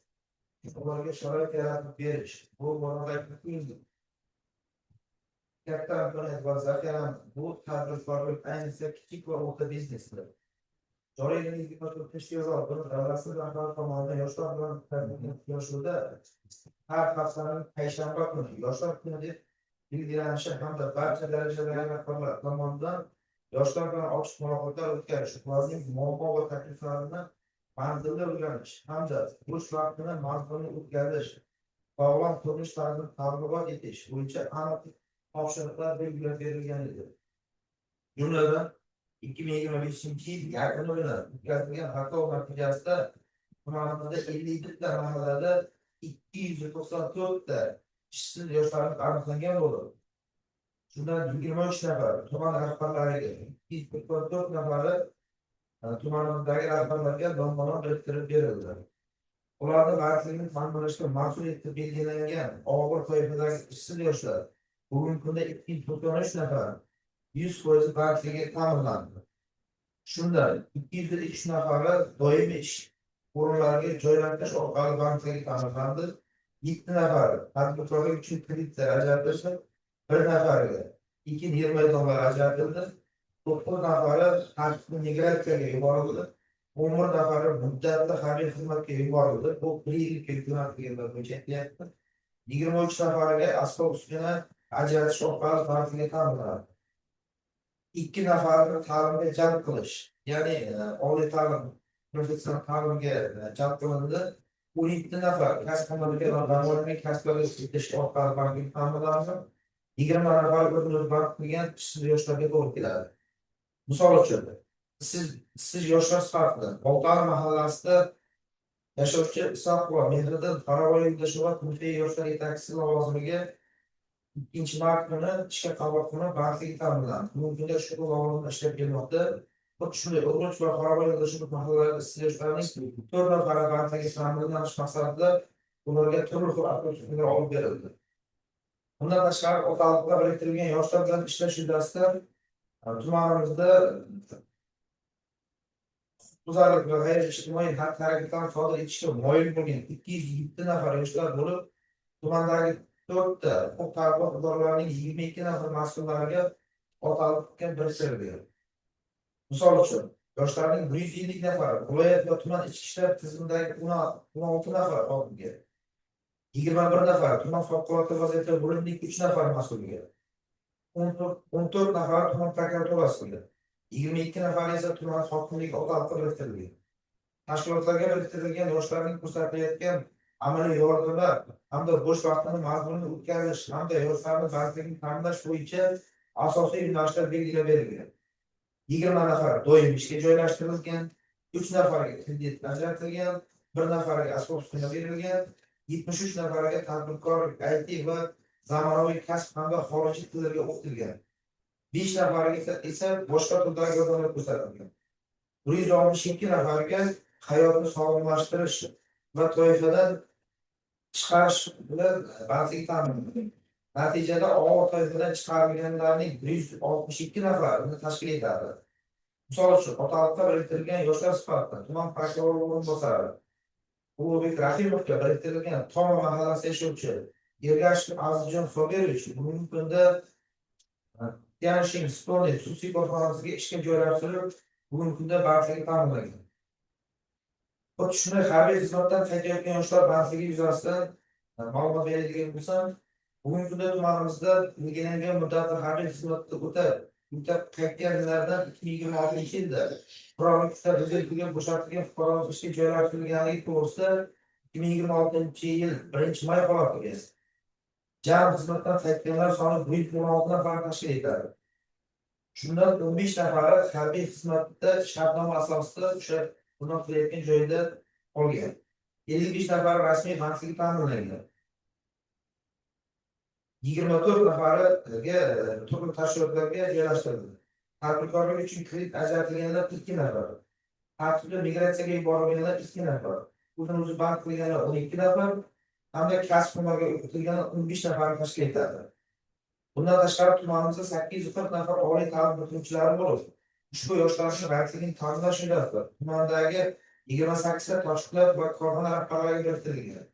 ularga sharoit yaratib berish. Bu boradagi katta imkoniyat bor. Zaten bu tadbirkorlik ayniqsa kichik va o'rta bizneslar. Joriy yilgi tashkilot buni davlatsiz rahbar tomonidan yoshlar bilan uchrashuvda har haftaning payshanba kuni yoshlar kuni deb belgilanishi hamda barcha darajadagi rahbarlar tomonidan yoshlar bilan ochiq muloqotlar o'tkazish, ularning muammo va takliflarini manzilli o'rganish hamda bo'sh vaqtini mazmunli o'tkazish, sog'lom turmush tarzini targ'ibot etish bo'yicha aniq topshiriqlar belgilab berilgan edi. Jumladan 2025 yil yakun oyida o'tkazilgan xato natijasida tumanimizda 57 ta mahallada 294 ta ishsiz yoshlarimiz aniqlangan bo'ldi. Shundan 23 nafar tuman rahbarlariga, 244 nafari tumanimizdagi rahbarlarga noma'lum biriktirib berildi. Ularning barchasini ta'minlashga mas'ul etib belgilangan og'ir toifadagi ishsiz yoshlar bugungi kunda 293 nafar 100% barchaga ta'minlandi. Shundan 203 nafari doimiy ish o'rinlariga joylantirish orqali banklarga ta'minlandi. 7 nafari tadbirkorlik uchun kreditlar ajratildi. 1 nafariga 2 maydonlar ajratildi. 9 nafari tartibli migratsiyaga yuborildi. 11 nafari muddatli harbiy xizmatga yuborildi. Bu 1 yillik ko'rsatilganlar bo'yicha aytyapti. 23 nafariga asbob-uskuna ajratish orqali banklarga ta'minlandi. 2 nafarni ta'limga jalb qilish, ya'ni oliy ta'lim, professional ta'limga jalb qilindi. 17 nafar kasb-hunarga va zamonaviy kasblarga o'qitish orqali bankga ta'minlandi. 20 nafar o'zini band qilgan ishsiz yoshlarga to'g'ri keladi. Misol uchun, siz yoshlar sifatida Boltar mahallasida yashovchi Isoqova Mehriddin Farovoy yo'ldoshuva Kunfiy yoshlar yetakchisi lavozimiga 2-mart kuni ishga qabul qilinib, bankga ta'minlandi. Bugungi kunda ushbu lavozimda ishlab kelmoqda. Xuddi shunday Urg'och va Farovoy yo'ldoshuva mahallalarida ishsiz yoshlarning 4 nafari bankga ta'minlanish maqsadida ularga turli xil asbob-uskunalar olib berildi. Bundan tashqari, o'rtalikda biriktirilgan yoshlar bilan ishlash yuzasidan tumanimizda huquqbuzarlik va g'ayriijtimoiy harakatlarni sodir etishga moyil bo'lgan 207 nafar yoshlar bo'lib, tumandagi 4 ta huquq tartibot idoralarining 22 nafar mas'ullariga o'rtalikka biriktirilgan. Misol uchun, yoshlarning 150 nafari viloyat va tuman ichki ishlar tizimidagi 16 nafar xodimga, 21 nafar tuman favqulodda vaziyatlar bo'limining 3 nafar mas'uliga, 14 nafar tuman prokuraturasiga, 22 nafar esa tuman hokimligi o'rtalikda biriktirilgan. Tashkilotlarga biriktirilgan yoshlarning ko'rsatilayotgan amaliy yordamlar hamda bo'sh vaqtini mazmunli o'tkazish hamda yoshlarni bandligini ta'minlash bo'yicha asosiy yo'nalishlar belgilab berilgan. 20 nafar doimiy ishga joylashtirilgan, 3 nafariga kredit ajratilgan, 1 nafariga asbob-uskuna berilgan, 73 nafariga tadbirkorlik, IT va zamonaviy kasb hamda xorijiy tillarga o'qitilgan. 5 nafariga esa boshqa turdagi yordamlar ko'rsatilgan. 162 nafariga hayotni sog'lomlashtirish va toifadan chiqarish bilan bandlik ta'minlangan. Natijada og'ir toifadan chiqarilganlarning 162 nafarini tashkil etadi. Misol uchun, o'rtalikda biriktirilgan yoshlar sifatida tuman prokurori o'rinbosari Ulug'bek Rahimovga biriktirilgan Toma mahallasida yashovchi Ergashev Azizjon Soberovich bugungi kunda Tianjin Stone xususiy korxonasiga ishga joylashtirilib, bugungi kunda bandligi ta'minlangan. Xuddi shunday harbiy xizmatdan qaytayotgan yoshlar bandligi yuzasidan ma'lumot beradigan bo'lsam, bugungi kunda tumanimizda belgilangan muddatli harbiy xizmatda o'tab qaytganlardan 2026 yilda qurolli kuchlar rezerviga bo'shatilgan fuqarolar ishga joylashtirilganligi to'g'risida 2026 yil 1-may holatiga jami xizmatdan qaytganlar soni 116 nafar tashkil etadi. Shundan 15 nafari harbiy xizmatda shartnoma asosida o'sha bundan qilayotgan joyda qolgan. 55 nafari rasmiy bandligi ta'minlangan. 24 nafariga turli tashkilotlarga joylashtirildi. Tadbirkorlik uchun kredit ajratilganlar 2 nafar. Tartibli migratsiyaga yuborilganlar 2 nafar. O'zini band qilganlar 12 nafar hamda kasb-hunarga o'qitilganlar 15 nafar tashkil etadi. Bundan tashqari tumanimizda 840 nafar oliy ta'lim bitiruvchilari bo'lib, ushbu yoshlarning bandligini ta'minlash yuzasidan tumandagi 28 ta tashkilot va korxona rahbarlariga biriktirilgan.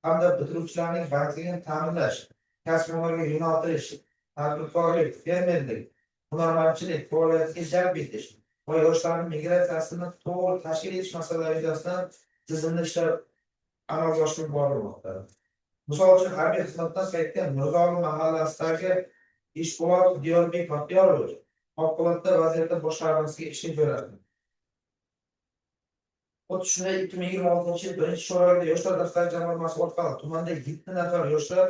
Hamda bitiruvchilarning bandligini ta'minlash, kasb-hunarga yo'naltirish, tadbirkorlik, fermerlik, hunarmandchilik faoliyatiga jalb etish va yoshlarning migratsiyasini to'g'ri tashkil etish masalalari yuzasidan tizimli ishlar amalga oshirib borilmoqda. Misol uchun harbiy xizmatdan qaytgan Mirzoli mahallasidagi Ishqibot Diyorbek Baxtiyorovich favqulodda vaziyatlar boshqarmasiga ishga jo'nadi. Xuddi shunday 2026 yil 1-sho'rada yoshlar daftari jamg'armasi orqali tumanda 7 nafar yoshlar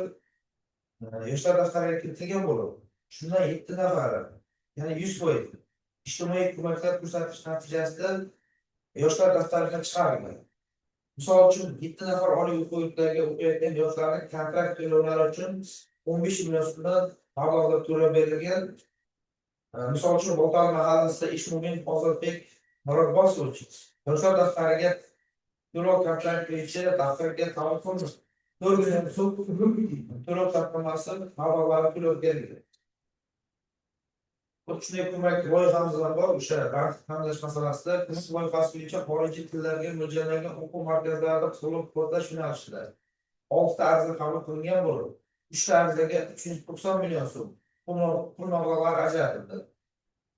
daftariga kiritilgan bo'lib, shundan 7 nafari, ya'ni 100% ijtimoiy ko'maklar ko'rsatish natijasida yoshlar daftariga chiqarilgan. Misol uchun 7 nafar oliy o'quv yurtlariga o'qiyotgan yoshlarning kontrakt to'lovlari uchun 15 million so'mdan mablag'lar to'lab berilgan. Misol uchun Boltali mahallasida Ishmo'min Ozodbek Murodbosovich yoshlar daftariga to'lov kontrakt bo'yicha daftarga qabul qilinib, 4 million so'm to'lov taqdimoti mablag'lari to'lab berilgan. Xuddi shunday ko'mak loyihamiz bor, o'sha bank ta'minlash masalasida kurs loyihasi bo'yicha xorijiy tillarga mo'ljallangan o'quv markazlarida to'lov kodlash yo'nalishida 6 ta ariza qabul qilingan bo'lib, 3 ta arizaga 390 million so'm pul mablag'lari ajratildi.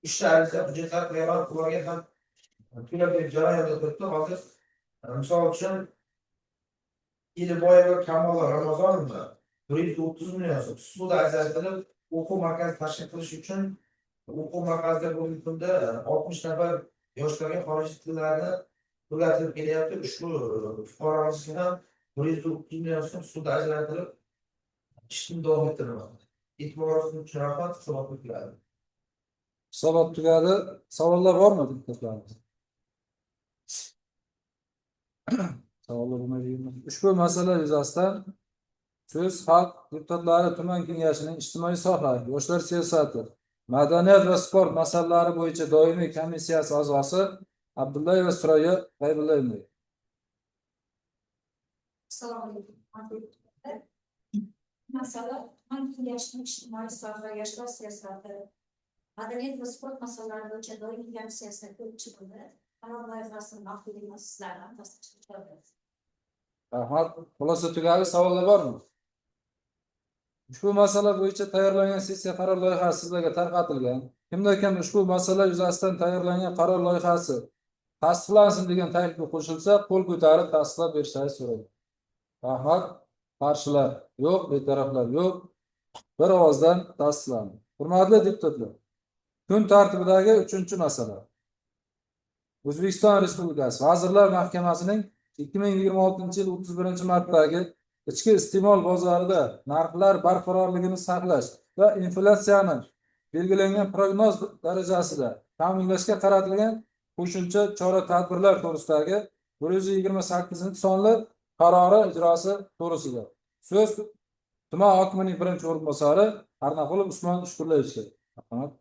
3 ta ariza hujjatlar tayyor qilingan ham to'lab berish jarayonida turibdi. Hozir misol uchun Eliboyeva Kamola Ramazonova 130 million so'm sud ajratilib, o'quv markazi tashkil qilish uchun o'quv markazida bugungi kunda 60 nafar yoshlarga xorijiy tillarni o'rgatib kelyapti. Ushbu fuqaromizga ham 130 million so'm sud ajratilib, ishni davom ettirilmoqda. E'tiboringizni uchun rahmat. Hisobot tugadi. Hisobot tugadi. Savollar bormi deputatlarimiz? Savollar bo'lmaydi. Ushbu masala yuzasidan so'z xalq deputatlari tuman kengashining ijtimoiy soha, yoshlar siyosati, madaniyat va sport masalalari bo'yicha doimiy komissiyasi a'zosi Abdullayeva Suroya G'aybullaeva. Assalomu alaykum. Masala tuman kengashining ijtimoiy soha, yoshlar siyosati, madaniyat va sport masalalari bo'yicha doimiy komissiyasiga ko'rib chiqildi. Qaror loyihasini ma'qulligi sizlardan tasdiqlab. Rahmat. Xulosa tugadi. Savollar bormi? Ushbu masala bo'yicha tayyorlangan sessiya qaror loyihasi sizlarga tarqatilgan. Kimda-kim ushbu masala yuzasidan tayyorlangan qaror loyihasi tasdiqlansin degan taklif qo'shilsa, qo'l ko'tarib tasdiqlab berishlarini so'rayman. Rahmat. Qarshilar yo'q, betaraflar yo'q. Bir ovozdan tasdiqlandi. Hurmatli deputatlar, kun tartibidagi 3-masala. O'zbekiston Respublikasi Vazirlar Mahkamasining 2026 yil 31-martdagi ichki iste'mol bozorida narxlar barqarorligini saqlash va inflyatsiyani belgilangan prognoz darajasida ta'minlashga qaratilgan qo'shimcha chora-tadbirlar to'g'risidagi 128-sonli qarori ijrosi to'g'risida. So'z tuman hokimining birinchi o'rinbosari Arnaqulov Usmon Shukurlayevichga. Rahmat.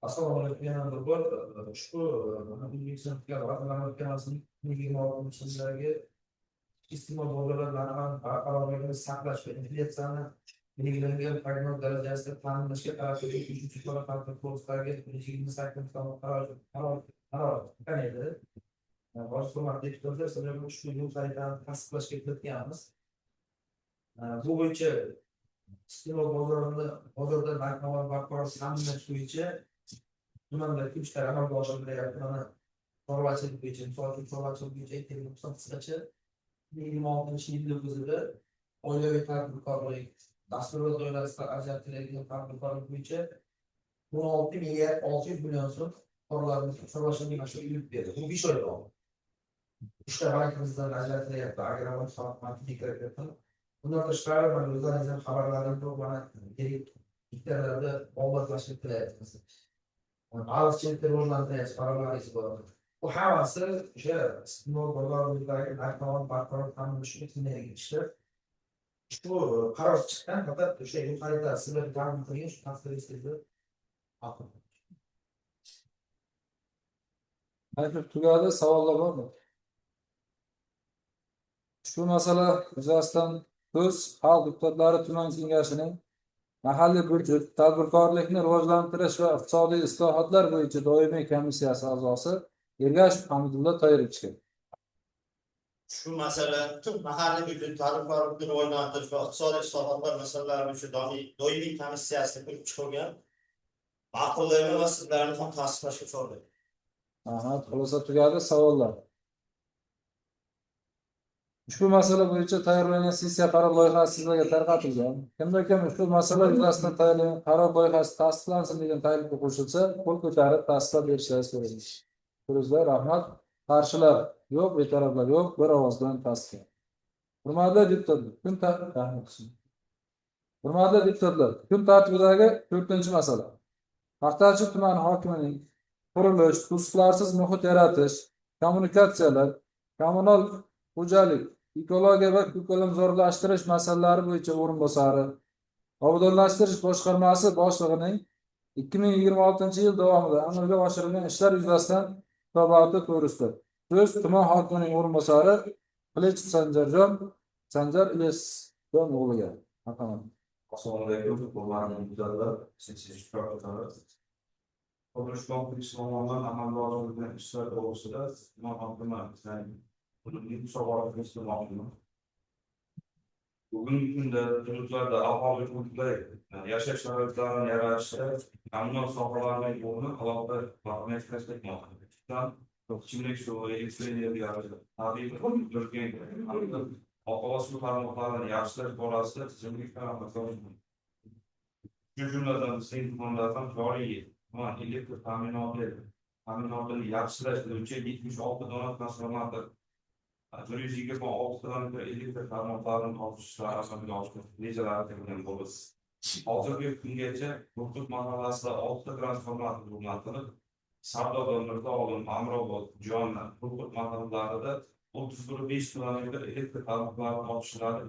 Assalomu alaykum. Yana bir bor ushbu O'zbekiston Vazirlar Mahkamasining 2026-yildagi iste'mol bozorlari narxini barqarorligini saqlash va inflyatsiyani belgilangan prognoz darajasida ta'minlashga qaratilgan qo'shimcha chora-tadbir to'g'risidagi 128 qaror edi. Hurmatli deputatlar, sizlarga ushbu yo'l xaritani tasdiqlashga kiritganmiz. Bu bo'yicha iste'mol bozorida narx-navo barqaror ta'minlash bo'yicha tumanda 3 ta amalga oshirilyapti. Mana chorvachilik bo'yicha, misol uchun chorvachilik bo'yicha aytaylik, qisqacha 2026-yilning o'zida oilaviy tadbirkorlik dasturlar doirasida ajratiladigan tadbirkorlik bo'yicha 16 milliard 600 million so'm fuqarolarimiz chorvachilik mashg'ulot yurib berdi. Bu 5 oy davomida. 3 ta bankimizdan ajratilyapti, Agrobank xalq bundan tashqari mana o'zlaringizdan xabarlaringiz bor, mana hektarlarda obodlashib kelayapmiz. Baliqchilikni rivojlantirish qarorlaringiz bor. Bu hammasi o'sha iste'mol bozoridagi narx-navoni barqaror ta'minlash uchun qilingan ishlar. Ushbu qaror chiqqan, faqat o'sha yo'l xaritasi sizlarga taqdim qilgan shu tafsilotlarni aql. Taklif tugadi. Savollar bormi? Ushbu masala yuzasidan so'z xalq deputatlari tuman kengashining mahalliy byudjet, tadbirkorlikni rivojlantirish va iqtisodiy islohotlar bo'yicha doimiy komissiyasi a'zosi Ergashev Hamdulla Toyirovichga. Şu masala tüm mahalle bütün tariflarını oynatır ve iqtisodiy islohotlar masalalari shu doimiy komissiyasida ko'rib chiqilgan. Ma'qulligi va sizlarni ham tasdiqlashga chorlayman. Aha, xulosa tugadi. Savollar. Ushbu masala bo'yicha tayyorlangan sessiya qaror loyihasi sizlarga tarqatilgan. Kimda-kim ushbu masala yuzasidan tayyorlangan qaror loyihasi tasdiqlansin degan taklifga qo'shilsa, qo'l ko'tarib tasdiqlab berishlarini so'raymiz. So'zlar rahmat. Qarshilar yo'q, betaraflar yo'q. Bir ovoz bilan tasdiq. Hurmatli deputatlar, Hurmatli deputatlar, kun tartibidagi 4-masala. Paxtachi tumani hokimining qurilish, to'siqlarsiz muhit yaratish, kommunikatsiyalar, kommunal xo'jalik, ekologiya va ko'kalamzorlashtirish masalalari bo'yicha o'rinbosari, obodonlashtirish boshqarmasi boshlig'ining 2026-yil davomida amalga oshirilgan ishlar yuzasidan hisoboti to'g'risida. So'z tuman hokimining o'rinbosari Qilich Sanjar Ilyasjon o'g'liga. Marhamat. Assalomu alaykum, hurmatli deputatlar, sessiya ishtirokchilari. Qurilish kompleksi tomonidan amalga oshirilgan ishlar to'g'risida tuman hokimi bugungi kunda hududlarda aholi hududlar yashash sharoitlarini yaratishda kommunal sohalarning o'rni alohida ahamiyat kasb etmoqda. Ichimlik suvi, elektr energiyasi, tabiiy oqova suv tarmoqlarini yaxshilash borasida tizimli taraqqiyot. Shu jumladan bizning tumanlarda ham joriy yil tuman elektr ta'minotini yaxshilash bo'yicha 76 dona transformator, 126 kilometr elektr tarmoqlarini tortish ishlari amalga oshirildi, rejalashtirilgan bo'ldi. Hozirgi kungacha Burtut mahallasida 6 transformator o'rnatilib, Sardoba, Mirzolim, Amrobod, Jonna, Burtut mahallalarida 31,5 kilometr elektr tarmoqlarini tortishlari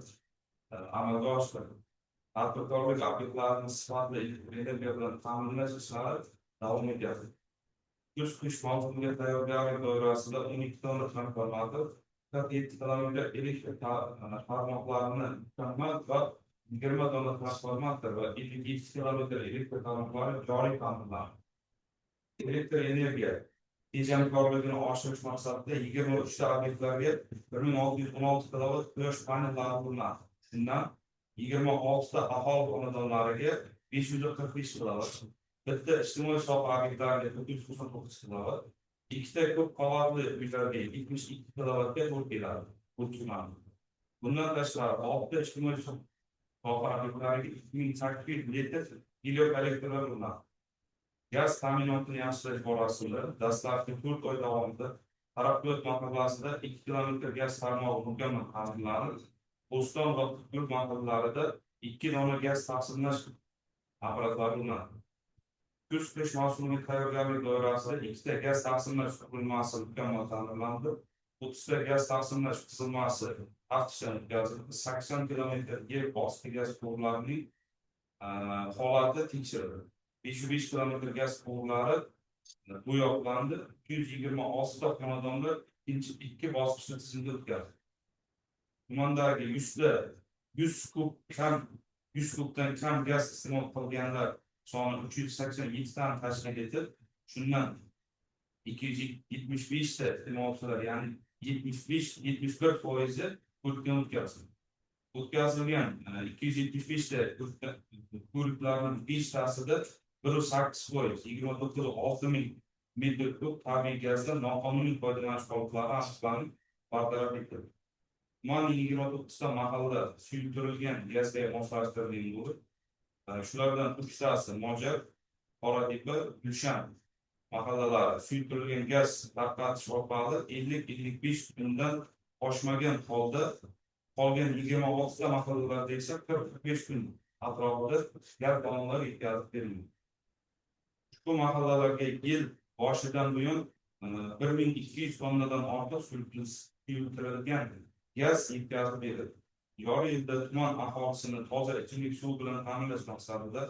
amalga oshirildi. Tadbirkorlik obyektlarini sifatli elektr energiya bilan ta'minlash ishlari davom etyapti. Kuz-qish mavsumiga tayyorgarlik doirasida 12 dona transformator, 47 kilometr elektr tarmoqlarini mukammal va 20 dona transformator va 52 kilometr elektr tarmoqlari joriy ta'minlandi. Elektr energiya tejamkorligini oshirish maqsadida 23 ta obyektlarga 1616 kilovat quyosh panellari o'rnatildi. Shundan 26 ta aholi xonadonlariga 545 kilovat, bitta ijtimoiy soha obyektlariga 499 kilovat, ikkita ko'p qavatli uylarga 72 kilovatga to'g'ri keladi. Bundan tashqari 6 ta ijtimoiy soha obyektlariga 2800 litr gidroelektrlar o'rnatildi. Gaz ta'minotini yaxshilash borasida dastlabki 4 oy davomida Taraqqiyot mahallasida 2 kilometr gaz tarmog'i mukammal ta'minlanib, Bo'ston va Qutbur mahallalarida 2 dona gaz taqsimlash apparatlari o'rnatildi. Kuz-qish mavsumiga tayyorgarlik doirasida 2 ta gaz taqsimlash qurilmasi mukammal ta'minlandi. 30 ta gaz taqsimlash tizilmasi taqsimdan o'tkazildi. 80 kilometr yer osti gaz quvurlarining holati tekshirildi. 505 kilometr gaz quvurlari bo'yoqlandi. 226 ta xonadonda ikki bosqichli tizimda o'tkazildi. Tumandagi 100 kubdan kam gaz iste'mol qilganlar soni 387 tani tashkil etib, shundan 275 ta iste'molchilar, ya'ni 75-74% ko'rikdan o'tkazildi. O'tkazilgan 275 ta ko'riklarning 5 tasida 1.8%, 29,6 ming metr kub tabiiy gazdan noqonuniy foydalanish holatlari aniqlanib, bartaraf etildi. Tumanning 29 ta mahalla suyultirilgan gazga moslashtirilgan bo'lib, shulardan 3 tasi Mojar, Qoratepa, Gulshan mahallalari suyultirilgan gaz tarqatish orqali 50-55 kundan oshmagan holda qolgan 26 ta mahallalarda esa 45 kun atrofida gaz ballonlari yetkazib berildi. Ushbu mahallalarga yil boshidan buyon 1200 tonnadan ortiq suyultirilgan gaz yetkazib berildi. Joriy yilda tuman aholisini toza ichimlik suvi bilan ta'minlash maqsadida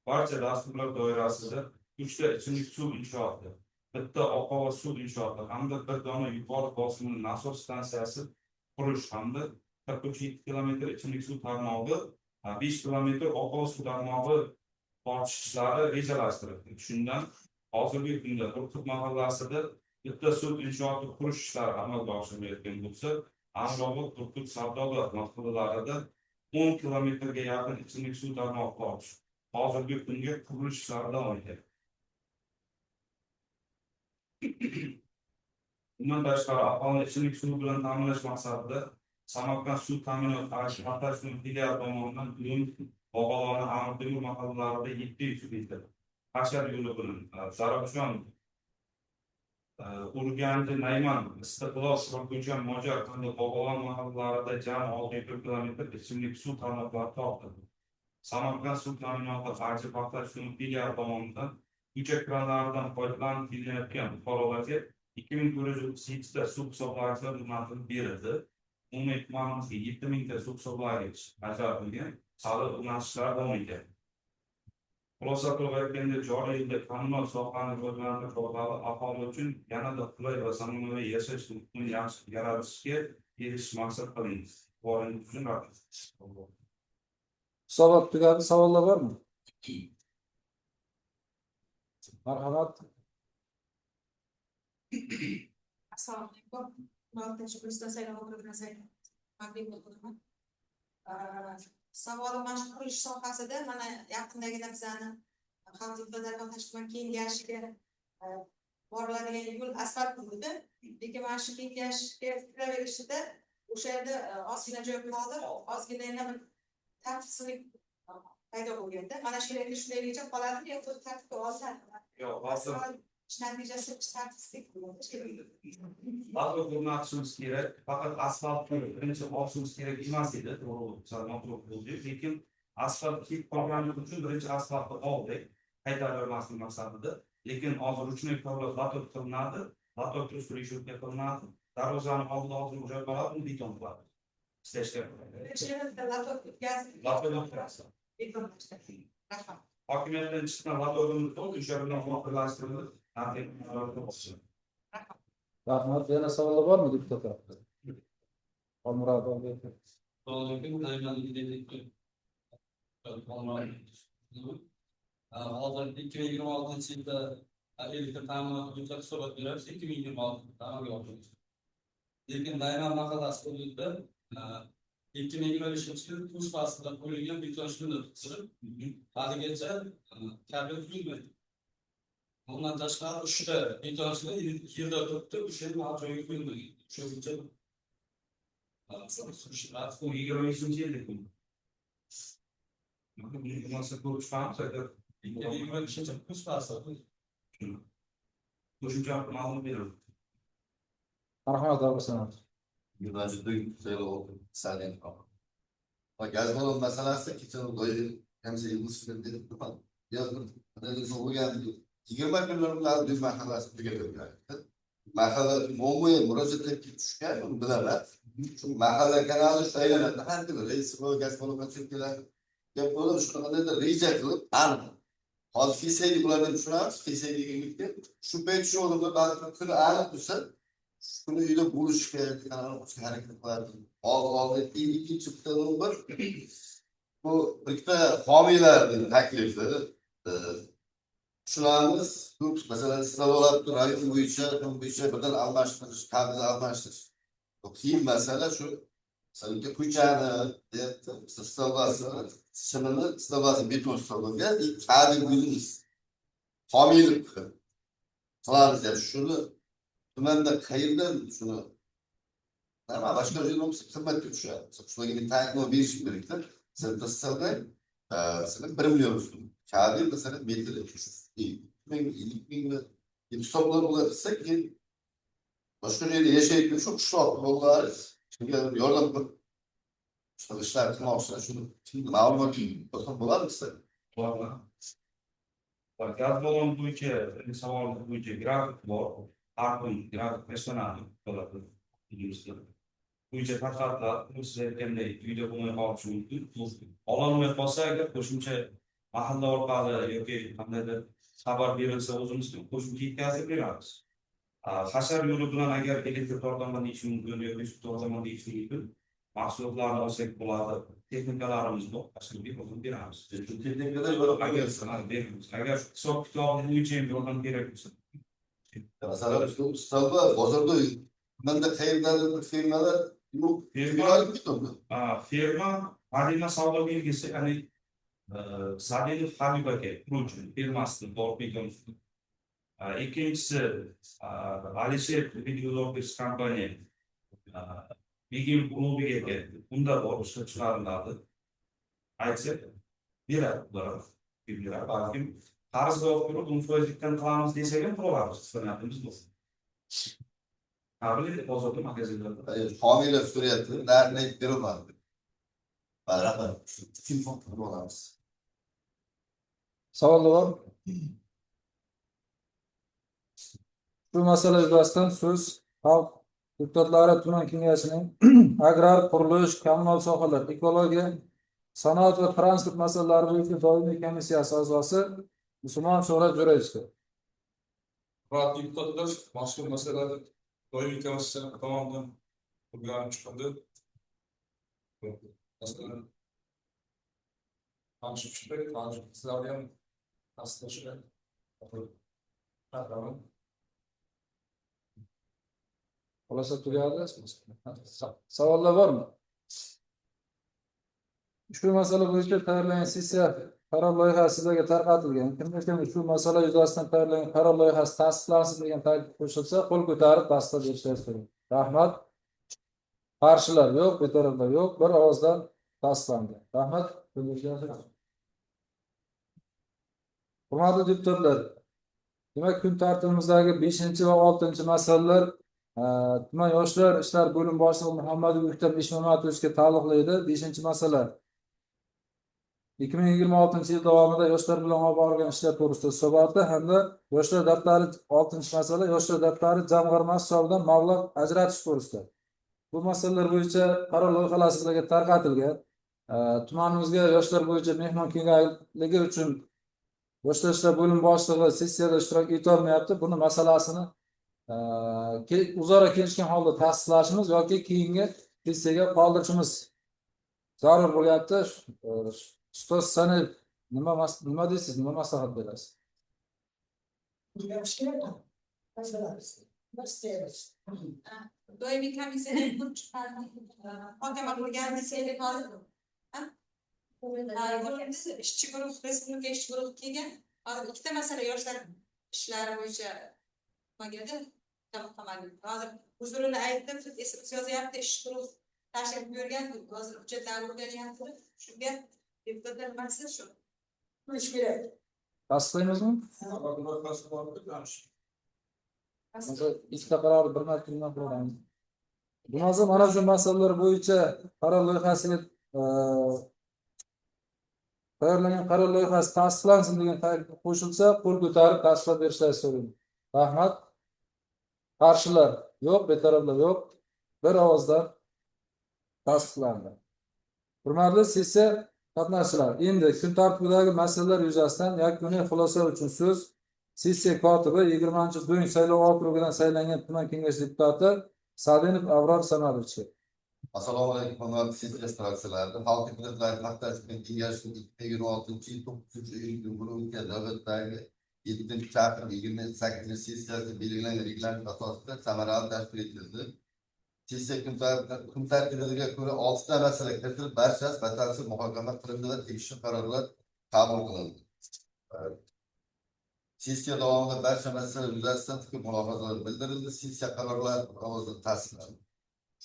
barcha dasturlar doirasida 3 ta ichimlik suv inshooti, bitta oqova suv inshooti hamda bir dona yuqori bosimli nasos stansiyasi qurish hamda 47 kilometr ichimlik suv tarmog'i, 5 kilometr oqova suv tarmog'i tortish ishlari rejalashtirildi. Shundan hozirgi kunda Burtut mahallasida bitta suv inshooti qurish ishlari amalga oshirilayotgan bo'lsa, Amroqli Turkut savdo mahsulotlarida 10 kilometrga yaqin ichimlik suv tarmog'i bor. Hozirgi kunga qurilish ishlari davom etyapti. Bundan tashqari aholini ichimlik suvi bilan ta'minlash maqsadida Samarqand suv ta'minot qatnashuvchi filiali tomonidan Bog'oloni Amir mahallalarida 700 litr hashar yo'li bilan Zarafshon, Urganch, Nayman, Istiqlol, Sho'rguncha, Mojar hamda Bog'olon mahallalarida jami 600 kilometr ichimlik suv tarmoqlari tortildi. Samarqand suv ta'minoti qarshi qatnashuvchi filiali tomonidan ko'cha kranlaridan foydalanib kelayotgan fuqarolarga 2438 ta suv hisoblagichlar o'rnatib berildi. Umumiy tumanimizga 7000 ta suv hisoblagich ajratilgan, hali o'rnatishlar davom etyapti. Xulosa qilib aytganda, joriy yilda kommunal sohani rivojlantirish orqali aholi uchun yanada qulay va zamonaviy yashash muhitini yaxshi yaratishga erishish maqsad qilingan. Boringiz uchun rahmat. Hisobot tugadi, savollar bormi? Marhamat. Assalomu alaykum. Murojaat Prezident saylovi o'tkazilgan taklif qilaman. Savolim mana shu qurilish sohasida mana yaqindagina bizani xalq deputatlari tashkil kengashiga boriladigan yo'l asfalt bo'ldi. Lekin mana shu kengashga kiraverishida o'sha yerda ozgina joy qoldi, ozgina yana bir tartibsizlik paydo bo'lganda mana shu yerga shunday reja qoladimi yoki tartibga olinadimi? Yo'q, hozir natijasi tartibsizlik bo'ladi. Asfalt o'rnatishimiz kerak. Faqat asfaltni birinchi olishimiz kerak emas edi, to'g'ri, lekin asfalt ketib qolganligi uchun birinchi asfaltni oldik, qaytarib maqsadida. Lekin hozir ruchnoy kovlab latok qilinadi, latok решетка qilinadi, darvozani oldida joy qoladi, uni beton qiladi. Ishlashga hokimiyatdan chiqqan latog'imiz o'sha bilan muvofiqlashtirilib, Rahmat. Yana savollar bormi deputatlar? Olmurod aka. Hozir 2026-yilda elektr ta'minoti bo'yicha hisobot beramiz, 2026-da amalga oshirildi. Lekin Nayman mahallasi hududida 2023-yil kuz faslida qo'yilgan beton shuni qisib, haligacha kabel qurilmagan. Bundan tashqari uchta beton shuni yerda turibdi, o'sha joyga qo'yilmagan. O'sha bo'yicha 23-yilda kun. Nasıl konuşmamız var? 2023-yil kuz fasli. Qo'shimcha ma'lumot berildi. Marhamat, Abdusanat. Yurtdagi saylov saniyan. Gaz balon masalasi kecha doim hamsa yig'ilishda dedik. Yozdim. Analiz bo'lgan 20 kunlar biz mahallasi tugatilgan. Mahalla umumiy murojaatga tushgan bilaman. Shu mahalla kanali shu aylanadi. Har kuni reys gaz balon qachon keladi. Gap bo'lib shunaqa reja qilib aniq. Hozir FSA'ga bularni tushunamiz. FSA'ga kelganda shu payt shu o'rinda balki kuni aniq bo'lsa, shuni uyda bo'lish kerak kanalni harakat qiladi. Hozir ikkinchi bittadan bir bu ikkita homiylarning taklifi tushunamiz. Masalan, istilolat rayon bo'yicha birdan almashtirish, kabel almashtirish. Qiyin masala shu. Masalan, ko'chani, istilobasi beton stolga kabel o'zimiz homiylik qilamiz deb shuni tumanda qayerdan shuni boshqa joyda bo'lsa xizmatga tushadi. Shularga bir ta'kidnoma berish kerakda. Sizlar 1 million so'm. Kabel masalan metr 300 hisoblar bo'lsa keyin boshqa joyda yashaydigan shu qishloq bolalar shunga yordam qilib ishlar qilmoqchilar. Shuni ma'lumot bo'ladi sizlar. Gaz balon bo'yicha savol bo'yicha grafik bor. Har kun grafik tashlanadi. Bo'yicha tarqatlar, siz aytganday uyda bo'lmay qolishi mumkin. Ololmay qolsa agar qo'shimcha mahalla orqali yoki qandaydir xabar berilsa o'zimiz qo'shimcha yetkazib beramiz. Hashar yo'li bilan agar elektr tortama deyish mumkin yoki suv tortama deyish mumkin. Mahsulotlarni olsak bo'ladi. Texnikalarimiz bor, tashkil qilib beramiz. Texnikalar yo'q beramiz. Agar hisob kitob bo'yicha yordam kerak bo'lsa. Masalan, shu stolba bozorda manda qayerdadir bir firmalar Bu Firma, firma bitti. firma Madina savdo belgisi, ya'ni Sadinov Habib aka quruvchi firmasini bor ekanmiz. Ikkinchisi Alisher Videologers kompaniya Bigim klubiga unda bor ishlab chiqariladi. Aytsak beradi ular. Beradi. Balkim qarzga olib turib, uni foizlikdan qilamiz desak ham qilamiz. Sanatimiz bu. Qabul etib bozorda magazinlarda. Homiyle süriyatı nerede verilmedi. Beraber telefon kullanamız. Savollar bormi? Shu masala yuzasidan so'z Xalq deputatlari tuman kengashining agrar qurilish, kommunal sohalar, ekologiya, sanoat va transport masalalari bo'yicha doimiy komissiyasi a'zosi Usmon Shuhrat Jo'rayevga. Hurmatli deputatlar, mazkur masalalar doimiy komissiya tomonidan o'rganib chiqildi. Masalan, tanishib chiqdik, sizlarga ham tasdiqlashlar. Xulosa tugadi. Savollar bormi? Ushbu masala bo'yicha tayyorlangan sessiya qaror loyihasi sizlarga tarqatilgan. Kimda shu masala yuzasidan tayyorlangan qaror loyihasi tasdiqlansin degan taklif qo'shilsa, qo'l ko'tarib tasdiqlab berishlarini so'rayman. Rahmat. Qarshilar yo'q, betaraflar yo'q. Bir ovozdan tasdiqlandi. Rahmat. Hurmatli deputatlar, demak kun tartibimizdagi 5 va 6 masalalar tuman yoshlar ishlar bo'lim boshlig'i Muhammadov O'ktam Eshmamatovga taalluqli edi. 5-masala 2026 yil davomida yoshlar bilan olib borilgan ishlar to'g'risida hisoboti hamda yoshlar daftari 6-masala yoshlar daftari jamg'armasi hisobidan mablag' ajratish to'g'risida. Bu masalalar bo'yicha qaror loyihalari sizlarga tarqatilgan. Tumanimizga yoshlar bo'yicha mehmon kelganligi uchun yoshlar ishlar bo'lim boshlig'i sessiyada ishtirok etolmayapti. Buni masalasini o'zaro kelishgan holda tasdiqlashimiz yoki keyingi sessiyaga qoldirishimiz zarur bo'lyapti. Ustoz Sanil nima deysiz? Nima maslahat berasiz? Doimiy komissiyadan muhokama qilgan desangiz hozir ishchi guruh, respublika ishchi guruh kelgan. Hozir ikkita masala yoshlar ishlari bo'yicha magada hozir huzurini aytdim, esimni yozyapti, ishchi guruh tashrif buyurgan, hozir hujjatlar o'rganyapti. Shunga deputatlar nimasi shu? Qilish kerak. Tasdiqlaymizmi? Ikkita qaror bir marta qilamiz. Bundan mana shu masalalar bo'yicha qaror loyihasiga tayyorlangan qaror loyihasi tasdiqlansin degan taklif qo'shilsa, qo'l ko'tarib tasdiqlab berishlarini so'rayman. Rahmat. Qarshilar yo'q, betaraflar yo'q. Bir ovozdan tasdiqlandi. Hurmatli sessiya qatnashchilari, endi kun tartibidagi masalalar yuzasidan yakuniy xulosa uchun so'z sessiya kotibi 20-iyun saylov okrugidan saylangan tuman kengashi deputati Sadinov Abror Samarovga. Assalomu alaykum hurmatli sessiya ishtirokchilari. Xalq deputatlari Xalqdagi kengashining 2026 yil 9-iyun kuni navbatdagi 7-chaqir 28-sessiyasi belgilangan reglament asosida samarali tashkil etildi. Sessiya kun tartibiga ko'ra 6 ta masala kiritilib, barchasi batafsil muhokama qilindi va tegishli qarorlar qabul qilindi. Sessiya davomida barcha masalalar yuzasidan fikr mulohazalar bildirildi. Sessiya qarorlari ovozda tasdiqlandi.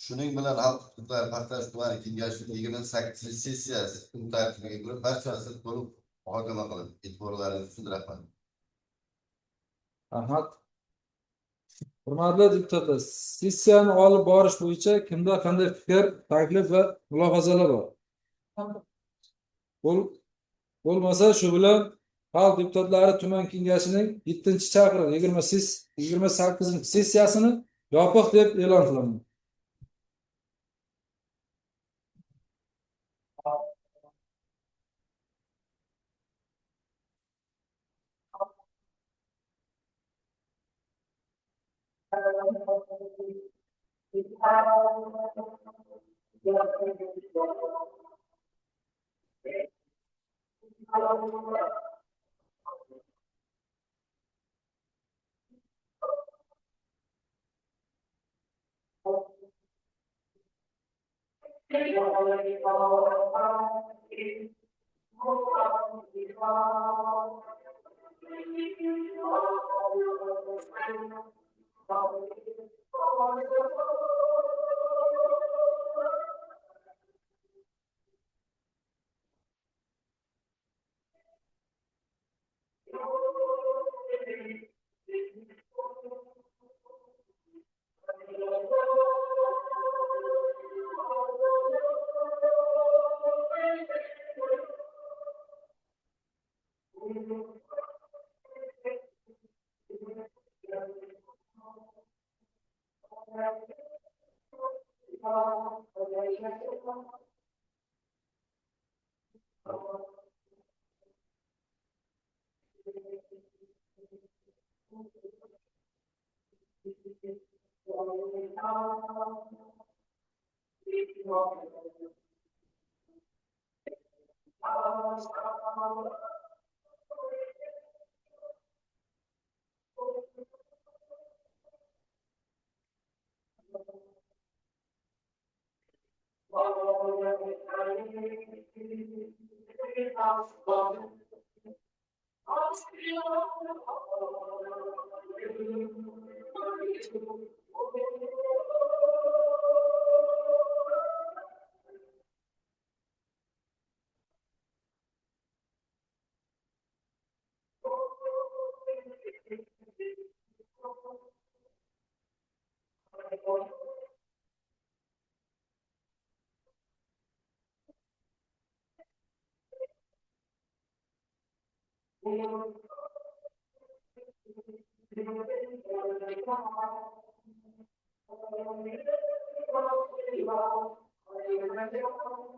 Shuning bilan Xalq deputatlari Paxtash tumani kengashining 28-sessiyasi kun tartibiga ko'ra barchasi to'liq muhokama qilindi. E'tiborlaringiz uchun rahmat. Rahmat. Hurmatli deputatlar, sessiyani olib borish bo'yicha kimda qanday fikr, taklif va mulohazalar bor? Bo'lmasa, shu bilan Xalq deputatlari tuman kengashining 7-chaqir 28-sessiyasini yopiq deb e'lon qilaman. Thank you.